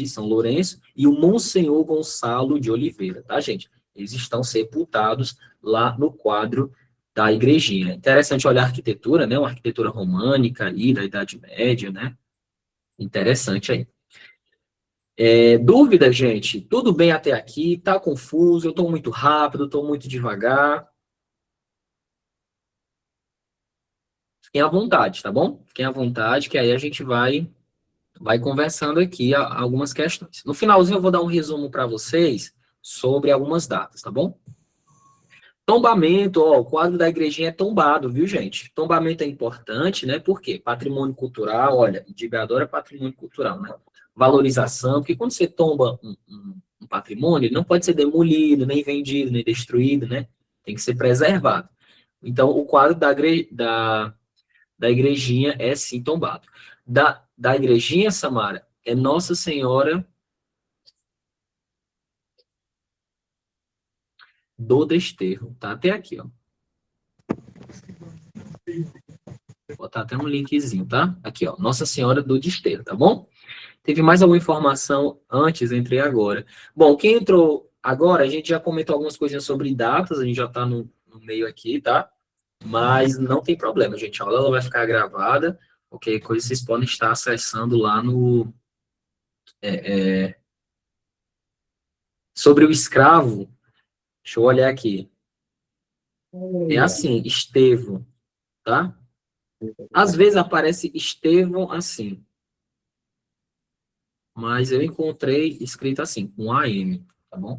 São Lourenço e o Monsenhor Gonçalo de Oliveira, tá, gente? Eles estão sepultados lá no quadro da igrejinha. Interessante olhar a arquitetura, né? Uma arquitetura românica ali, da Idade Média, né? Interessante aí. Dúvida, gente? Tudo bem até aqui? Tá confuso? Eu tô muito rápido? Tô muito devagar? Fiquem à vontade, tá bom? Fiquem à vontade, que aí a gente vai conversando aqui algumas questões. No finalzinho eu vou dar um resumo para vocês sobre algumas datas, tá bom? Tombamento, ó, o quadro da igrejinha é tombado, viu, gente? Tombamento é importante, né? Por quê? Patrimônio cultural, olha, diga adora patrimônio cultural, né? Valorização, porque quando você tomba um patrimônio, ele não pode ser demolido, nem vendido, nem destruído, né? Tem que ser preservado. Então, o quadro da igrejinha é sim tombado. Da igrejinha, Samara, é Nossa Senhora do Desterro. Tá até aqui, ó. Vou botar até um linkzinho, tá? Aqui, ó. Nossa Senhora do Desterro, tá bom? Teve mais alguma informação antes, entrei agora. Bom, quem entrou agora, a gente já comentou algumas coisinhas sobre datas, a gente já tá no meio aqui, tá? Mas não tem problema, gente. A aula ela vai ficar gravada, qualquer coisa vocês podem estar acessando lá no... Sobre o escravo, deixa eu olhar aqui. É assim, Estevão, tá? Às vezes aparece Estevão assim, mas eu encontrei escrito assim, com AM, tá bom?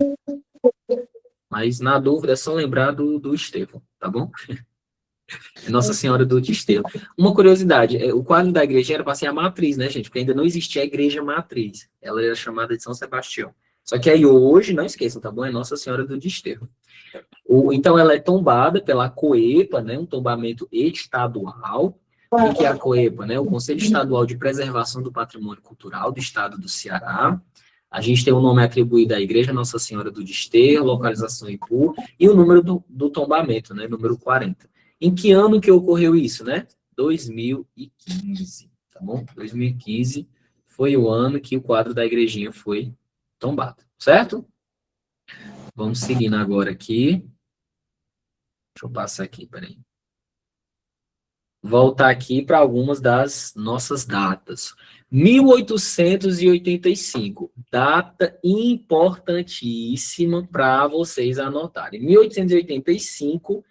Mas na dúvida é só lembrar do Estevão, tá bom? Nossa Senhora do Desterro. Uma curiosidade, o quadro da igreja era para ser a matriz, né, gente? Porque ainda não existia a igreja matriz. Ela era chamada de São Sebastião. Só que aí hoje, não esqueçam, tá bom? É Nossa Senhora do Desterro. Então ela é tombada pela COEPA, né? Um tombamento estadual. O que é a COEPA, né? O Conselho Estadual de Preservação do Patrimônio Cultural do Estado do Ceará. A gente tem o nome atribuído à Igreja Nossa Senhora do Desterro, localização Ipu, e o número do tombamento, né? Número 40. Em que ano que ocorreu isso, né? 2015, tá bom? 2015 foi o ano que o quadro da igrejinha foi tombado, certo? Vamos seguindo agora aqui. Deixa eu passar aqui, peraí. Voltar aqui para algumas das nossas datas. 1885, data importantíssima para vocês anotarem. 1885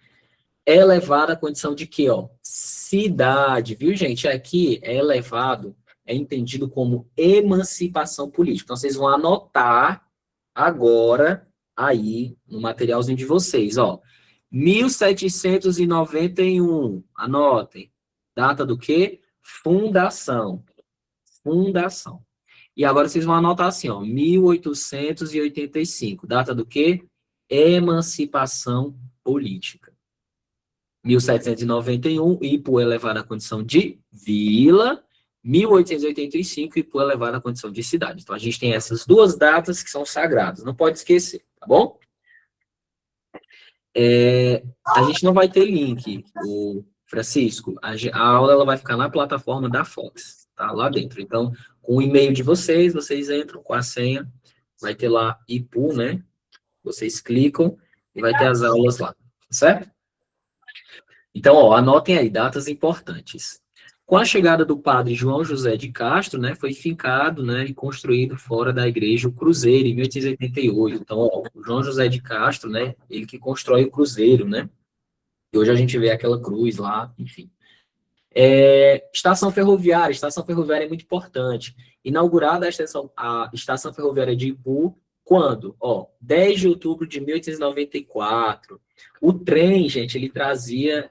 é elevado à condição de quê, ó? Cidade, viu, gente? Aqui é elevado, é entendido como emancipação política. Então, vocês vão anotar agora aí no materialzinho de vocês, ó. 1791, anotem. Data do quê? Fundação. Fundação. E agora vocês vão anotar assim, ó, 1885, data do quê? Emancipação política. 1791, Ipu elevado à condição de vila. 1885, Ipu elevado à condição de cidade. Então, a gente tem essas duas datas que são sagradas. Não pode esquecer, tá bom? A gente não vai ter link, o Francisco. A aula ela vai ficar na plataforma da Fox, tá? Lá dentro. Então, com o e-mail de vocês, vocês entram com a senha. Vai ter lá Ipu, né? Vocês clicam e vai ter as aulas lá, certo? Então, ó, anotem aí, datas importantes. Com a chegada do padre João José de Castro, né, foi fincado, né, e construído fora da igreja o Cruzeiro, em 1888. Então, ó, o João José de Castro, né, ele que constrói o Cruzeiro, né, e hoje a gente vê aquela cruz lá, enfim. Estação ferroviária é muito importante. Inaugurada a estação ferroviária de Ipu, quando? Ó, 10 de outubro de 1894. O trem, gente, ele trazia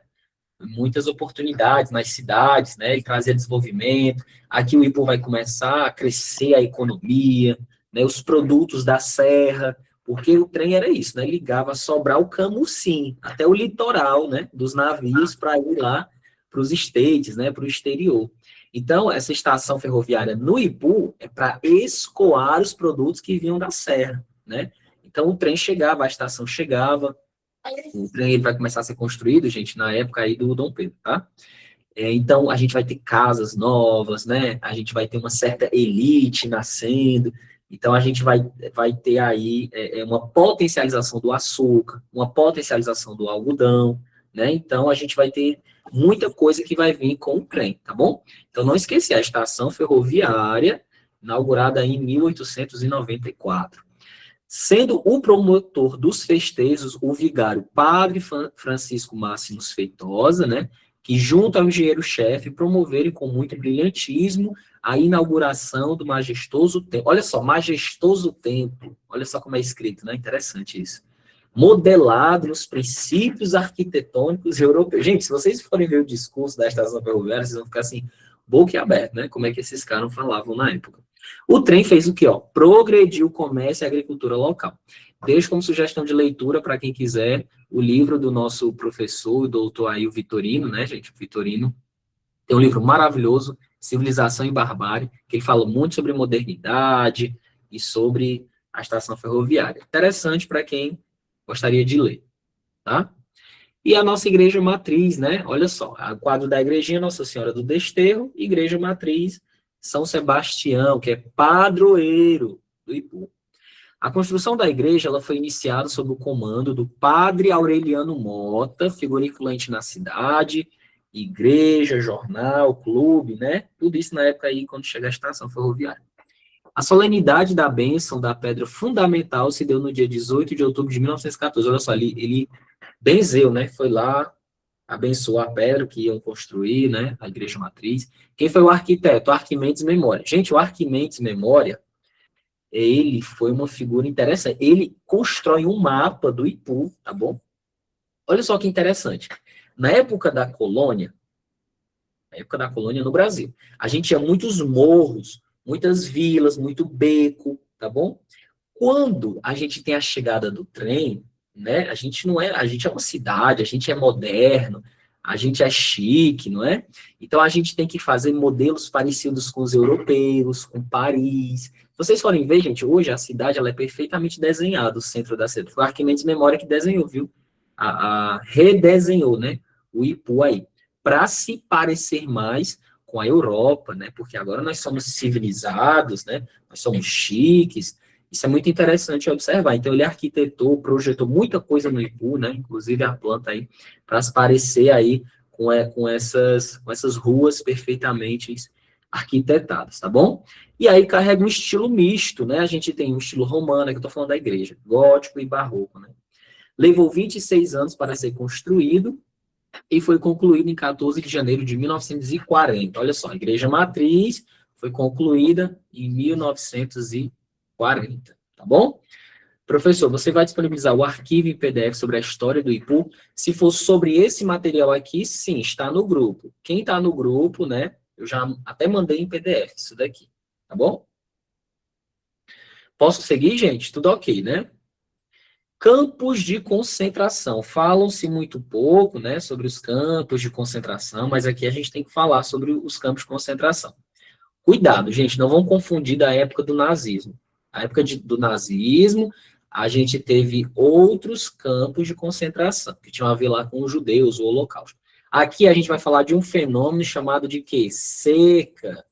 muitas oportunidades nas cidades, né? Ele trazia desenvolvimento. Aqui o Ipu vai começar a crescer a economia, né? Os produtos da serra, porque o trem era isso, né? Ligava Sobral Camusim até o litoral, né? Dos navios para ir lá para os estates, né? Para o exterior. Então, essa estação ferroviária no Ipu é para escoar os produtos que vinham da serra, né? Então, o trem chegava, a estação chegava, o trem ele vai começar a ser construído, gente, na época aí do Dom Pedro, tá? Então, a gente vai ter casas novas, né? A gente vai ter uma certa elite nascendo. Então, a gente vai ter aí uma potencialização do açúcar, uma potencialização do algodão, né? Então, a gente vai ter muita coisa que vai vir com o trem, tá bom? Então, não esqueça, a estação ferroviária, inaugurada em 1894. Sendo o promotor dos festejos o vigário Padre Francisco Máximos Feitosa, né, que junto ao engenheiro-chefe promoveram com muito brilhantismo a inauguração do majestoso templo. Olha só, majestoso templo. Olha só como é escrito, né? Interessante isso. Modelado nos princípios arquitetônicos europeus. Gente, se vocês forem ver o discurso da estação ferroviária, vocês vão ficar assim, boca aberta, né? Como é que esses caras falavam na época. O trem fez o quê? Ó? Progrediu o comércio e a agricultura local. Deixo como sugestão de leitura para quem quiser o livro do nosso professor, o doutor aí, o Vitorino, né, gente? O Vitorino tem um livro maravilhoso, Civilização e Barbárie, que ele fala muito sobre modernidade e sobre a estação ferroviária. Interessante para quem gostaria de ler, tá? E a nossa igreja matriz, né? Olha só, o quadro da igrejinha Nossa Senhora do Desterro, igreja matriz São Sebastião, que é padroeiro do Ipu. A construção da igreja ela foi iniciada sob o comando do padre Aureliano Mota, figura influente na cidade, igreja, jornal, clube, né? Tudo isso na época aí, quando chega a estação ferroviária. A solenidade da bênção da pedra fundamental se deu no dia 18 de outubro de 1914. Olha só, ele benzeu, né? Foi lá, abençoou a pedra que iam construir, né? A igreja matriz. Quem foi o arquiteto? Arquimedes Memória. Gente, o Arquimedes Memória, ele foi uma figura interessante. Ele constrói um mapa do Ipu, tá bom? Olha só que interessante. Na época da colônia no Brasil, a gente tinha muitos morros, muitas vilas, muito beco, tá bom? Quando a gente tem a chegada do trem, né? A gente é uma cidade, a gente é moderno, a gente é chique, não é? Então a gente tem que fazer modelos parecidos com os europeus, com Paris. Se vocês forem ver, gente, hoje a cidade ela é perfeitamente desenhada, o centro da cidade. Foi o Arquimedes Memória que desenhou, viu? Redesenhou, né? O Ipu aí, para se parecer mais com a Europa, né? Porque agora nós somos civilizados, né? Nós somos chiques. Isso é muito interessante observar. Então, ele arquitetou, projetou muita coisa no Ipu, né? Inclusive a planta aí, para se parecer aí com essas ruas perfeitamente arquitetadas, tá bom? E aí carrega um estilo misto, né? A gente tem um estilo romano, que eu estou falando da igreja, gótico e barroco, né? Levou 26 anos para ser construído e foi concluído em 14 de janeiro de 1940. Olha só, a igreja matriz foi concluída em 1940, tá bom? Professor, você vai disponibilizar o arquivo em PDF sobre a história do Ipu? Se for sobre esse material aqui, sim, está no grupo. Quem está no grupo, né, eu já até mandei em PDF isso daqui, tá bom? Posso seguir, gente? Tudo ok, né? Campos de concentração. Falam-se muito pouco, né, sobre os campos de concentração, mas aqui a gente tem que falar sobre os campos de concentração. Cuidado, gente, não vão confundir da época do nazismo. A época do nazismo, a gente teve outros campos de concentração, que tinham a ver lá com os judeus, o Holocausto. Aqui a gente vai falar de um fenômeno chamado de quê? Seca,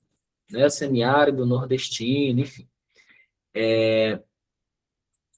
né, semiárido nordestino, enfim.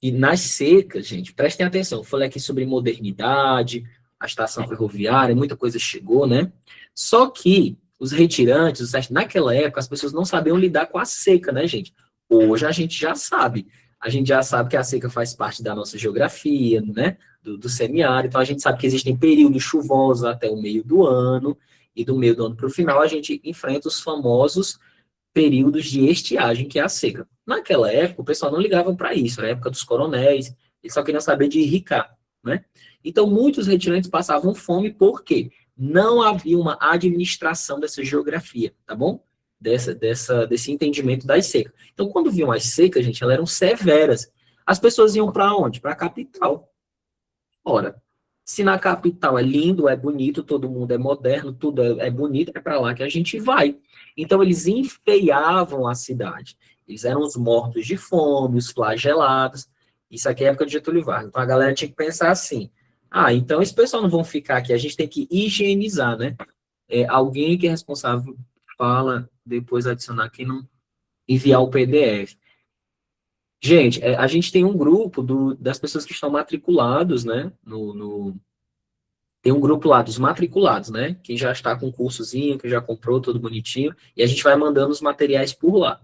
E nas secas, gente, prestem atenção, eu falei aqui sobre modernidade, a estação ferroviária, muita coisa chegou, né? Só que os retirantes, naquela época, as pessoas não sabiam lidar com a seca, né, gente? Hoje a gente já sabe. A gente já sabe que a seca faz parte da nossa geografia, né? Do semiárido. Então a gente sabe que existem períodos chuvosos até o meio do ano, e do meio do ano para o final a gente enfrenta os famosos períodos de estiagem, que é a seca. Naquela época, o pessoal não ligava para isso, era a época dos coronéis, eles só queriam saber de irrigar, né? Então, muitos retirantes passavam fome porque não havia uma administração dessa geografia, tá bom? Desse entendimento das secas. Então, quando viam as secas, gente, elas eram severas. As pessoas iam para onde? Para a capital. Ora, se na capital é lindo, é bonito, todo mundo é moderno, tudo é bonito, é para lá que a gente vai. Então, eles enfeiavam a cidade. Eles eram os mortos de fome, os flagelados. Isso aqui é a época de Getúlio Vargas. Então, a galera tinha que pensar assim, então esse pessoal não vão ficar aqui, a gente tem que higienizar, né? Alguém que é responsável fala, depois adicionar quem não enviar o PDF. Gente, a gente tem um grupo das pessoas que estão matriculados, né? Tem um grupo lá dos matriculados, né? Quem já está com o cursozinho, que já comprou tudo bonitinho, e a gente vai mandando os materiais por lá,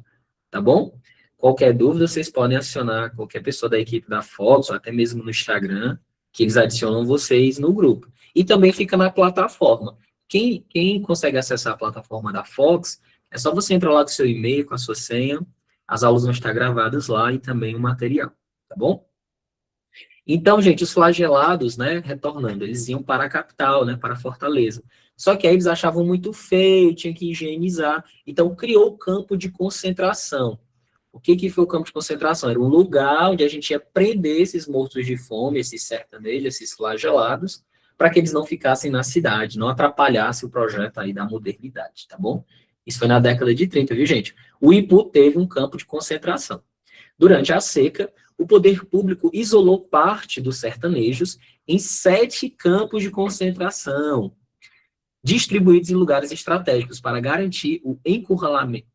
tá bom? Qualquer dúvida, vocês podem acionar qualquer pessoa da equipe da Fox, ou até mesmo no Instagram, que eles adicionam vocês no grupo. E também fica na plataforma. Quem consegue acessar a plataforma da Fox, é só você entrar lá com seu e-mail, com a sua senha, as aulas vão estar gravadas lá e também o material, tá bom? Então, gente, os flagelados, né, retornando, eles iam para a capital, né, para Fortaleza. Só que aí eles achavam muito feio, tinha que higienizar. Então, criou o campo de concentração. O que foi o campo de concentração? Era um lugar onde a gente ia prender esses mortos de fome, esses sertanejos, esses flagelados, para que eles não ficassem na cidade, não atrapalhasse o projeto aí da modernidade, tá bom? Isso foi na década de 30, viu, gente? O Ipu teve um campo de concentração. Durante a seca, o poder público isolou parte dos sertanejos em 7 campos de concentração. distribuídos em lugares estratégicos para garantir o encurralamento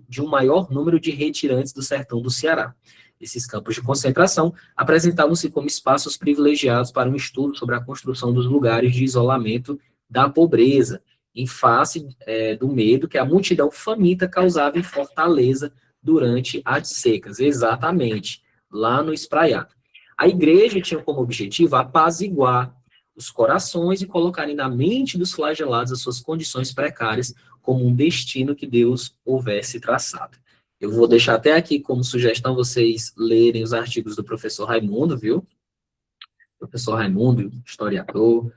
de um maior número de retirantes do sertão do Ceará. Esses campos de concentração apresentavam-se como espaços privilegiados para um estudo sobre a construção dos lugares de isolamento da pobreza, em face do medo que a multidão faminta causava em Fortaleza durante as secas. Exatamente, lá no Espraiado. A igreja tinha como objetivo apaziguar os corações e colocarem na mente dos flagelados as suas condições precárias como um destino que Deus houvesse traçado. Eu vou deixar até aqui como sugestão vocês lerem os artigos do professor Raimundo, viu? Professor Raimundo, historiador,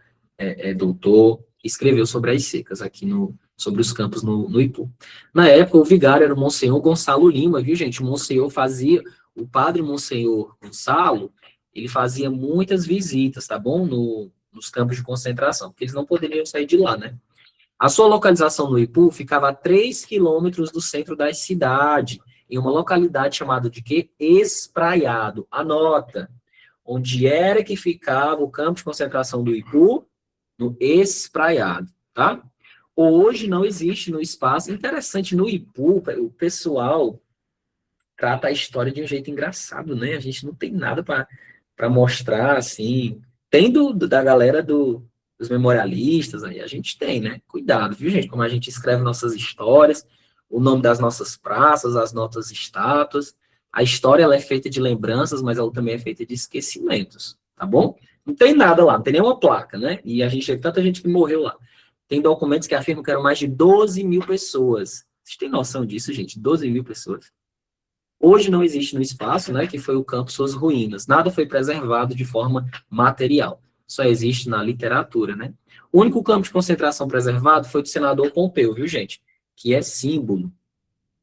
doutor, escreveu sobre as secas aqui sobre os campos no Ipu. Na época, o vigário era o Monsenhor Gonçalo Lima, viu, gente? O padre Monsenhor Gonçalo, ele fazia muitas visitas, tá bom? Nos campos de concentração, porque eles não poderiam sair de lá, né? A sua localização no Ipu ficava a 3 quilômetros do centro da cidade, em uma localidade chamada de quê? Espraiado. Anota. Onde era que ficava o campo de concentração do Ipu? No Espraiado, tá? Hoje não existe no espaço. Interessante, no Ipu, o pessoal trata a história de um jeito engraçado, né? A gente não tem nada para mostrar, assim. Tem da galera dos memorialistas, aí a gente tem, né? Cuidado, viu, gente? Como a gente escreve nossas histórias, o nome das nossas praças, as nossas estátuas. A história, ela é feita de lembranças, mas ela também é feita de esquecimentos, tá bom? Não tem nada lá, não tem nenhuma placa, né? E a gente teve tanta gente que morreu lá. Tem documentos que afirmam que eram mais de 12 mil pessoas. Vocês têm noção disso, gente? 12 mil pessoas. Hoje não existe no espaço, né, que foi o campo Suas Ruínas. Nada foi preservado de forma material. Só existe na literatura, né? O único campo de concentração preservado foi do senador Pompeu, viu, gente? Que é símbolo.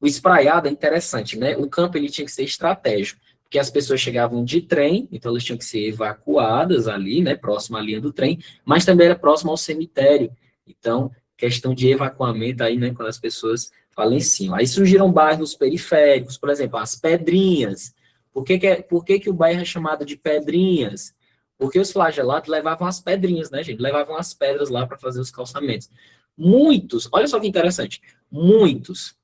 O Espraiado é interessante, né? O campo ele tinha que ser estratégico, porque as pessoas chegavam de trem, então elas tinham que ser evacuadas ali, né, próximo à linha do trem, mas também era próximo ao cemitério. Então, questão de evacuamento aí, né, quando as pessoas faleciam. Aí surgiram bairros periféricos, por exemplo, as Pedrinhas. Por que o bairro é chamado de Pedrinhas? Porque os flagelados levavam as pedrinhas, né, gente? Levavam as pedras lá para fazer os calçamentos. Muitos, olha só que interessante, muitos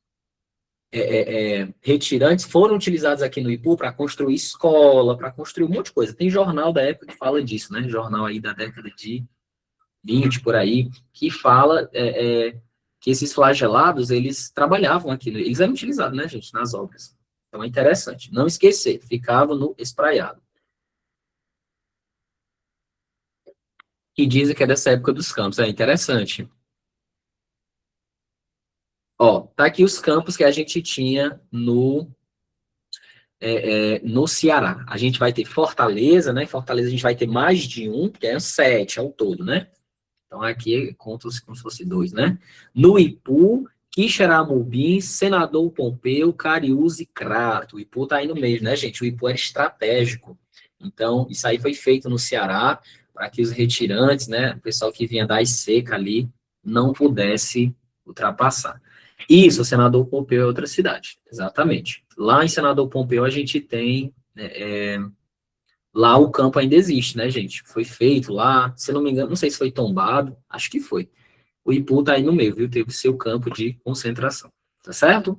retirantes foram utilizados aqui no Ipu para construir escola, para construir um monte de coisa. Tem jornal da época que fala disso, né? Jornal aí da década de 20, por aí, que fala que esses flagelados, eles trabalhavam aqui, eles eram utilizados, né, gente, nas obras. Então é interessante. Não esquecer, ficava no Espraiado. Que dizem que é dessa época dos campos. É interessante. Ó, tá aqui os campos que a gente tinha no Ceará. A gente vai ter Fortaleza, né? Fortaleza a gente vai ter mais de um, que é 7 ao todo, né? Então aqui conta-se como se fosse 2, né? No Ipu, Quixeramobim, Senador Pompeu, Cariús e Crato. O Ipu tá aí no meio, né, gente? O Ipu era estratégico. Então, isso aí foi feito no Ceará para que os retirantes, né, o pessoal que vinha da seca ali, não pudesse ultrapassar. Isso, Senador Pompeu é outra cidade, exatamente. Lá em Senador Pompeu a gente tem, lá o campo ainda existe, né, gente? Foi feito lá, se não me engano, não sei se foi tombado, acho que foi. O Ipu tá aí no meio, viu? Teve seu campo de concentração, tá certo?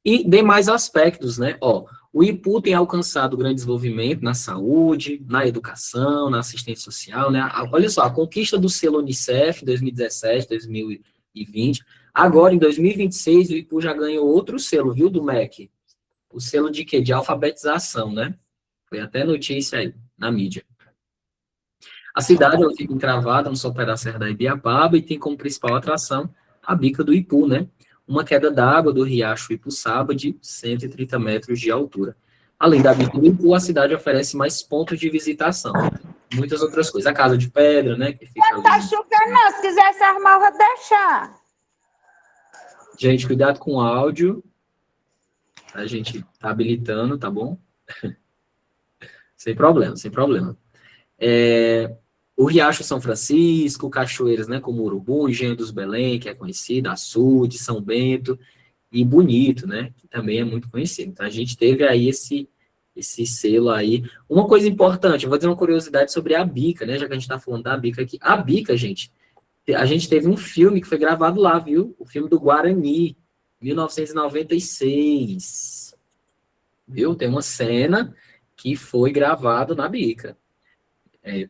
E demais aspectos, né? Ó, o Ipu tem alcançado grande desenvolvimento na saúde, na educação, na assistência social, né? Olha só, a conquista do selo Unicef em 2017, 2020. Agora, em 2026, o Ipu já ganhou outro selo, viu, do MEC? O selo de quê? De alfabetização, né? Foi até notícia aí, na mídia. A cidade ela fica encravada no sopé da Serra da Ibiapaba e tem como principal atração a bica do Ipu, né? Uma queda d'água do riacho Ipuçaba de 130 metros de altura. Além da bica do Ipu, a cidade oferece mais pontos de visitação. Muitas outras coisas. A Casa de Pedra, né? Que fica não tá chovendo, não. Se quisesse armar, eu vou deixar. Gente, cuidado com o áudio. A gente tá habilitando, tá bom? Sem problema, sem problema. O Riacho São Francisco, cachoeiras, né, como Urubu, Engenho dos Belém, que é conhecido, Açude, São Bento, e Bonito, né, que também é muito conhecido. Então, a gente teve aí esse selo aí. Uma coisa importante, eu vou dizer uma curiosidade sobre a Bica, né? Já que a gente está falando da Bica aqui. A Bica, gente, a gente teve um filme que foi gravado lá, viu? O filme do Guarani, 1996. Viu? Tem uma cena que foi gravada na Bica.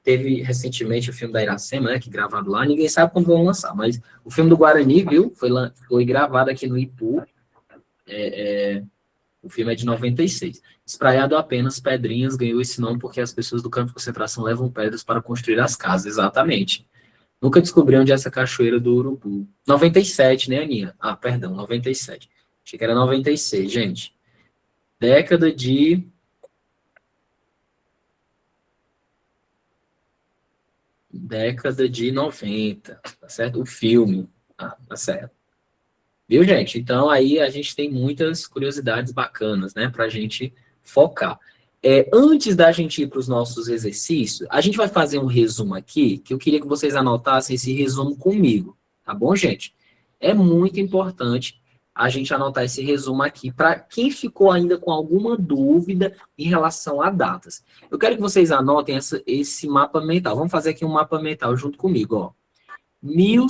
Teve recentemente o filme da Iracema, né, que gravado lá, ninguém sabe quando vão lançar, mas o filme do Guarani, viu, foi gravado aqui no Ipu, o filme é de 96. Espraiado apenas pedrinhas, ganhou esse nome porque as pessoas do campo de concentração levam pedras para construir as casas, exatamente. Nunca descobri onde é essa cachoeira do Urubu. 97, né, Aninha? Ah, perdão, 97. Achei que era 96, gente. Década de 90, tá certo? O filme, tá certo. Viu, gente? Então, aí a gente tem muitas curiosidades bacanas, né, pra gente focar. Antes da gente ir para os nossos exercícios, a gente vai fazer um resumo aqui, que eu queria que vocês anotassem esse resumo comigo, tá bom, gente? É muito importante a gente anotar esse resumo aqui, para quem ficou ainda com alguma dúvida em relação a datas. Eu quero que vocês anotem esse mapa mental. Vamos fazer aqui um mapa mental junto comigo, ó. Eu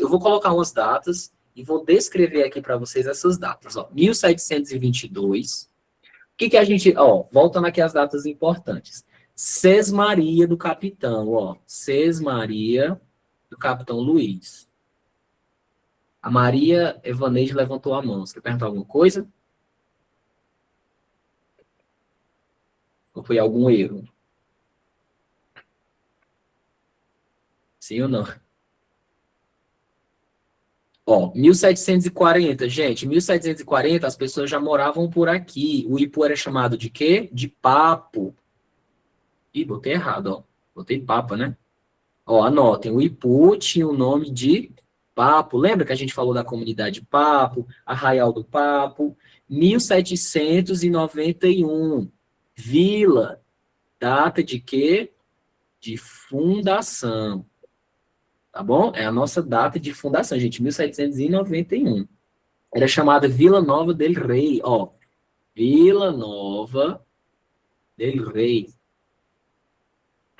vou colocar umas datas e vou descrever aqui para vocês essas datas, ó. 1722. O que a gente... Ó, voltando aqui as datas importantes. Sesmaria do Capitão, ó. Sesmaria do Capitão Luiz. A Maria Evaneide levantou a mão. Você quer perguntar alguma coisa? Ou foi algum erro? Sim ou não? Ó, 1740, gente, 1740 as pessoas já moravam por aqui. O Ipu era chamado de quê? De Papo. Ih, botei errado, ó. Botei Papa, né? Ó, anotem, o Ipu tinha o nome de Papo. Lembra que a gente falou da comunidade Papo, Arraial do Papo? 1791. Vila. Data de quê? De fundação. Tá bom? É a nossa data de fundação, gente, 1791. Era chamada Vila Nova del Rei, ó. Vila Nova del Rei.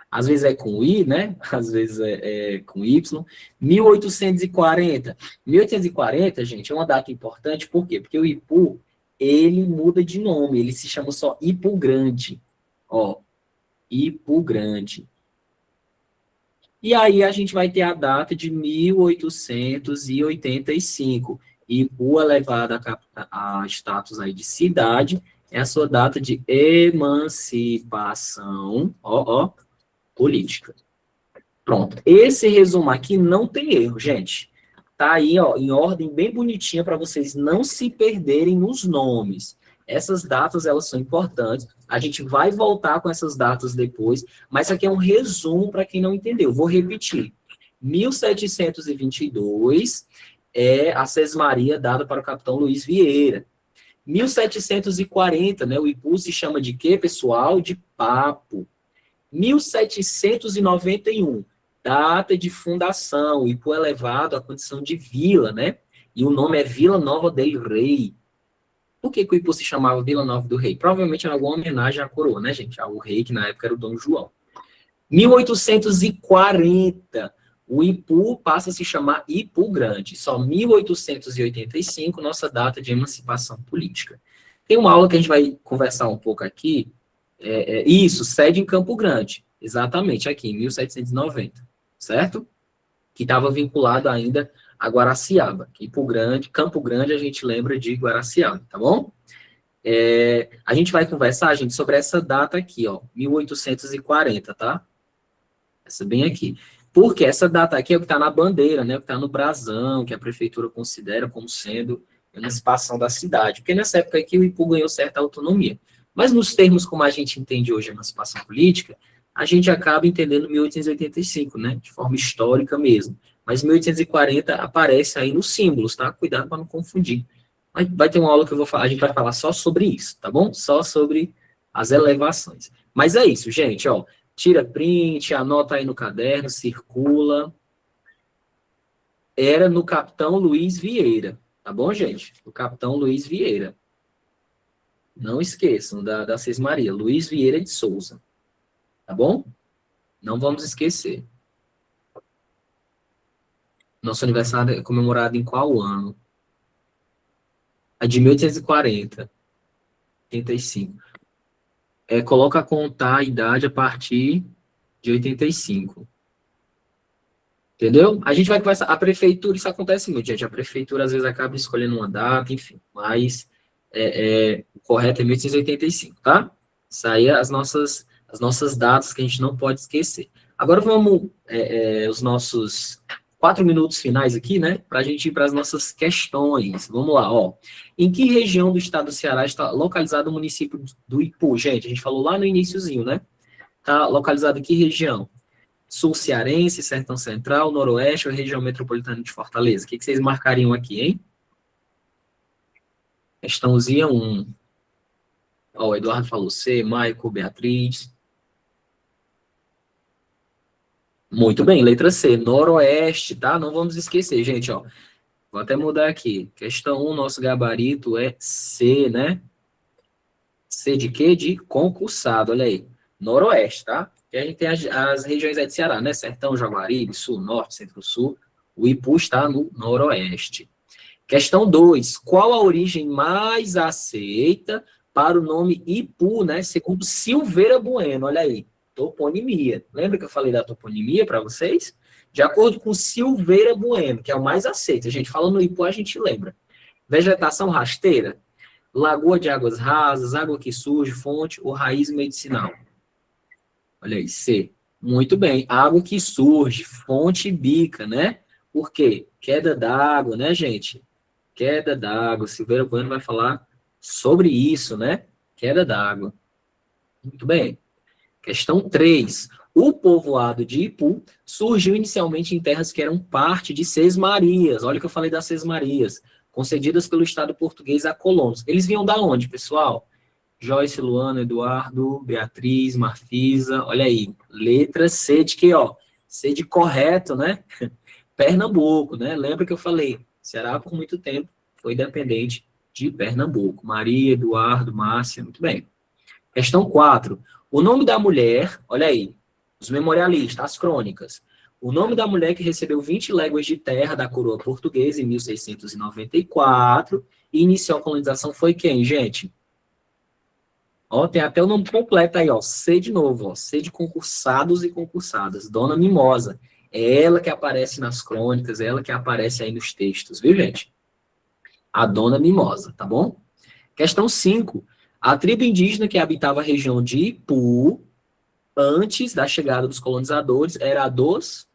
Às vezes é com I, né? Às vezes é com Y. 1840. 1840, gente, é uma data importante, por quê? Porque o Ipu, ele muda de nome, ele se chama só Ipu Grande. Ó, Ipu Grande. E aí a gente vai ter a data de 1885. Ipu elevada a status aí de cidade, é a sua data de emancipação, política. Pronto. Esse resumo aqui não tem erro, gente. Tá aí, ó, em ordem bem bonitinha para vocês não se perderem nos nomes. Essas datas, elas são importantes. A gente vai voltar com essas datas depois, mas aqui é um resumo para quem não entendeu. Vou repetir. 1722 é a sesmaria dada para o capitão Luiz Vieira. 1740, né, o Ipu se chama de quê, pessoal? De Papo. 1791, data de fundação, o Ipu é elevado à condição de vila, né? E o nome é Vila Nova del Rei. Por que o Ipu se chamava Vila Nova do Rei? Provavelmente era alguma homenagem à coroa, né, gente? Ao rei, que na época era o Dom João. 1840, o Ipu passa a se chamar Ipu Grande. Só 1885, nossa data de emancipação política. Tem uma aula que a gente vai conversar um pouco aqui. Isso, sede em Campo Grande. Exatamente, aqui, em 1790. Certo? Que estava vinculado ainda a Guaraciaba. Campo Grande, a gente lembra de Guaraciaba, tá bom? A gente vai conversar, gente, sobre essa data aqui, ó, 1840, tá? Essa bem aqui. Porque essa data aqui é o que está na bandeira, né? O que está no brasão, que a prefeitura considera como sendo a emancipação da cidade. Porque nessa época aqui o Ipu ganhou certa autonomia. Mas nos termos como a gente entende hoje a emancipação política, a gente acaba entendendo 1885, né? De forma histórica mesmo. Mas 1840 aparece aí nos símbolos, tá? Cuidado para não confundir. Vai ter uma aula que eu vou falar, a gente vai falar só sobre isso, tá bom? Só sobre as elevações. Mas é isso, gente, ó. Tira print, anota aí no caderno, circula. Era no Capitão Luiz Vieira, tá bom, gente? O Capitão Luiz Vieira. Não esqueçam da Sesmaria, Luiz Vieira de Souza. Tá bom? Não vamos esquecer. Nosso aniversário é comemorado em qual ano? A de 1840. 85. Coloca a contar a idade a partir de 85. Entendeu? A gente vai conversar. A prefeitura, isso acontece muito, gente. A prefeitura às vezes acaba escolhendo uma data, enfim. Mas o correto é 1885, tá? Isso aí é as nossas datas que a gente não pode esquecer. Agora vamos, os nossos 4 minutos finais aqui, né? Para a gente ir para as nossas questões. Vamos lá, ó. Em que região do estado do Ceará está localizado o município do Ipu? Gente, a gente falou lá no iniciozinho, né? Está localizado em que região? Sul cearense, Sertão Central, Noroeste ou região metropolitana de Fortaleza? O que vocês marcariam aqui, hein? Questãozinha 1. Ó, o Eduardo falou C, Maico, Beatriz. Muito bem, letra C, Noroeste, tá? Não vamos esquecer, gente, ó. Vou até mudar aqui. Questão 1, nosso gabarito é C, né? C de quê? De concursado, olha aí. Noroeste, tá? E a gente tem as regiões aí de Ceará, né? Sertão, Jaguaribe, Sul, Norte, Centro-Sul. O Ipu está no Noroeste. Questão 2. Qual a origem mais aceita para o nome Ipu, né? Segundo Silveira Bueno, olha aí. Toponimia. Lembra que eu falei da toponimia para vocês? De acordo com Silveira Bueno, que é o mais aceito. A gente fala no Ipu, a gente lembra. Vegetação rasteira, lagoa de águas rasas, água que surge, fonte ou raiz medicinal. Olha aí, C. Muito bem. Água que surge, fonte bica, né? Por quê? Queda d'água, né, gente? Queda d'água. Silveira Bueno vai falar sobre isso, né? Queda d'água. Muito bem. Questão 3. O povoado de Ipu surgiu inicialmente em terras que eram parte de Sesmarias. Olha o que eu falei das Sesmarias, concedidas pelo Estado português a colonos. Eles vinham da onde, pessoal? Joyce, Luana, Eduardo, Beatriz, Marfisa. Olha aí, letra C de quê, ó? C de correto, né? Pernambuco, né? Lembra que eu falei? Ceará, por muito tempo, foi dependente de Pernambuco. Maria, Eduardo, Márcia, muito bem. Questão 4. O nome da mulher, olha aí, os memorialistas, as crônicas. O nome da mulher que recebeu 20 léguas de terra da coroa portuguesa em 1694 e iniciou a colonização foi quem, gente? Ó, tem até o nome completo aí, ó. C de novo, ó. C de concursados e concursadas. Dona Mimosa. É ela que aparece nas crônicas, é ela que aparece aí nos textos, viu, gente? A Dona Mimosa, tá bom? Questão 5. A tribo indígena que habitava a região de Ipu, antes da chegada dos colonizadores, era a dos...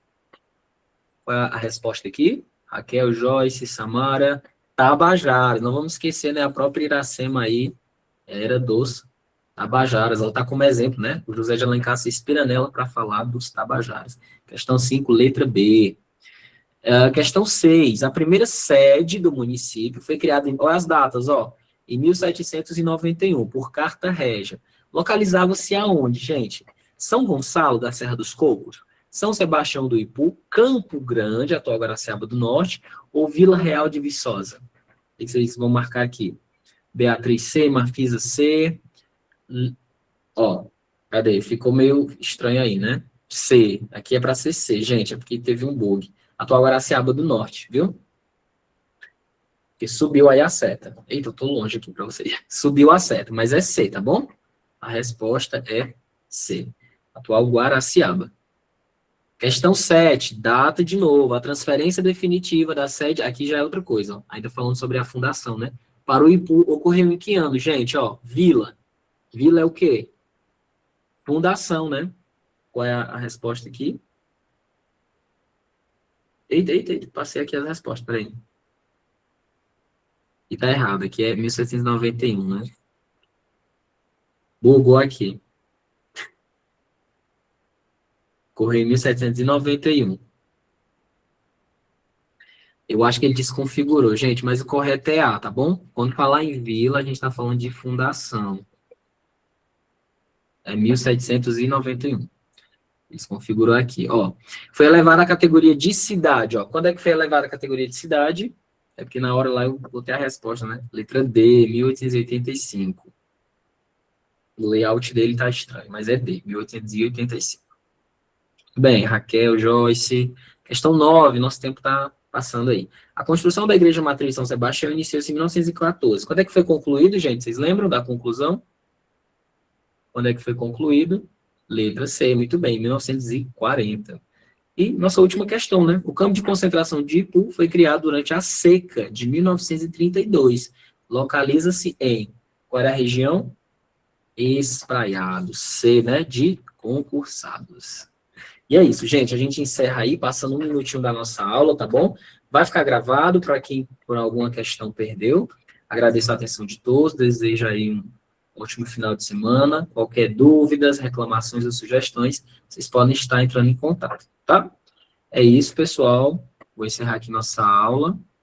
Qual é a resposta aqui? Raquel, Joyce, Samara, Tabajaras. Não vamos esquecer, né? A própria Iracema aí era dos Tabajaras. Ela está como exemplo, né? O José de Alencar se inspira nela para falar dos Tabajaras. Questão 5, letra B. Questão 6. A primeira sede do município foi criada em... Olha as datas, ó. Em 1791, por carta régia. Localizava-se aonde, gente? São Gonçalo, da Serra dos Cocos, São Sebastião do Ipu, Campo Grande, atual Guaraciaba do Norte, ou Vila Real de Viçosa? O que vocês vão marcar aqui? Beatriz C, Marfisa C. Ó, cadê? Ficou meio estranho aí, né? C. Aqui é para ser C, gente, é porque teve um bug. Atual Guaraciaba do Norte, viu? Que subiu aí a seta. Eita, eu tô longe aqui para vocês. Subiu a seta, mas é C, tá bom? A resposta é C. Atual Guaraciaba. Questão 7, data de novo. A transferência definitiva da sede, aqui já é outra coisa, ó. Ainda falando sobre a fundação, né? Para o Ipu ocorreu em que ano, gente? Ó, vila. Vila é o quê? Fundação, né? Qual é a resposta aqui? Eita, passei aqui as respostas, peraí. E tá errado, aqui é 1791, né? Bugou aqui. Ocorreu em 1791. Eu acho que ele desconfigurou, gente, mas o correto é A, tá bom? Quando falar em vila, a gente está falando de fundação. É 1791. Desconfigurou aqui, ó. Foi elevada à categoria de cidade, ó. Quando é que foi elevada à categoria de cidade? É porque na hora lá eu botei a resposta, né? Letra D, 1885. O layout dele tá estranho, mas é D, 1885. Bem, Raquel, Joyce, questão 9, nosso tempo está passando aí. A construção da Igreja Matriz de São Sebastião iniciou-se em 1914. Quando é que foi concluído, gente? Vocês lembram da conclusão? Quando é que foi concluído? Letra C, muito bem, 1940. E nossa última questão, né? O campo de concentração de Ipu foi criado durante a seca de 1932. Localiza-se em... Qual era a região? Espraiados. C, né? De concursados. E é isso, gente. A gente encerra aí, passando um minutinho da nossa aula, tá bom? Vai ficar gravado para quem por alguma questão perdeu. Agradeço a atenção de todos, desejo aí um ótimo final de semana. Qualquer dúvidas, reclamações ou sugestões, vocês podem estar entrando em contato, tá? É isso, pessoal. Vou encerrar aqui nossa aula.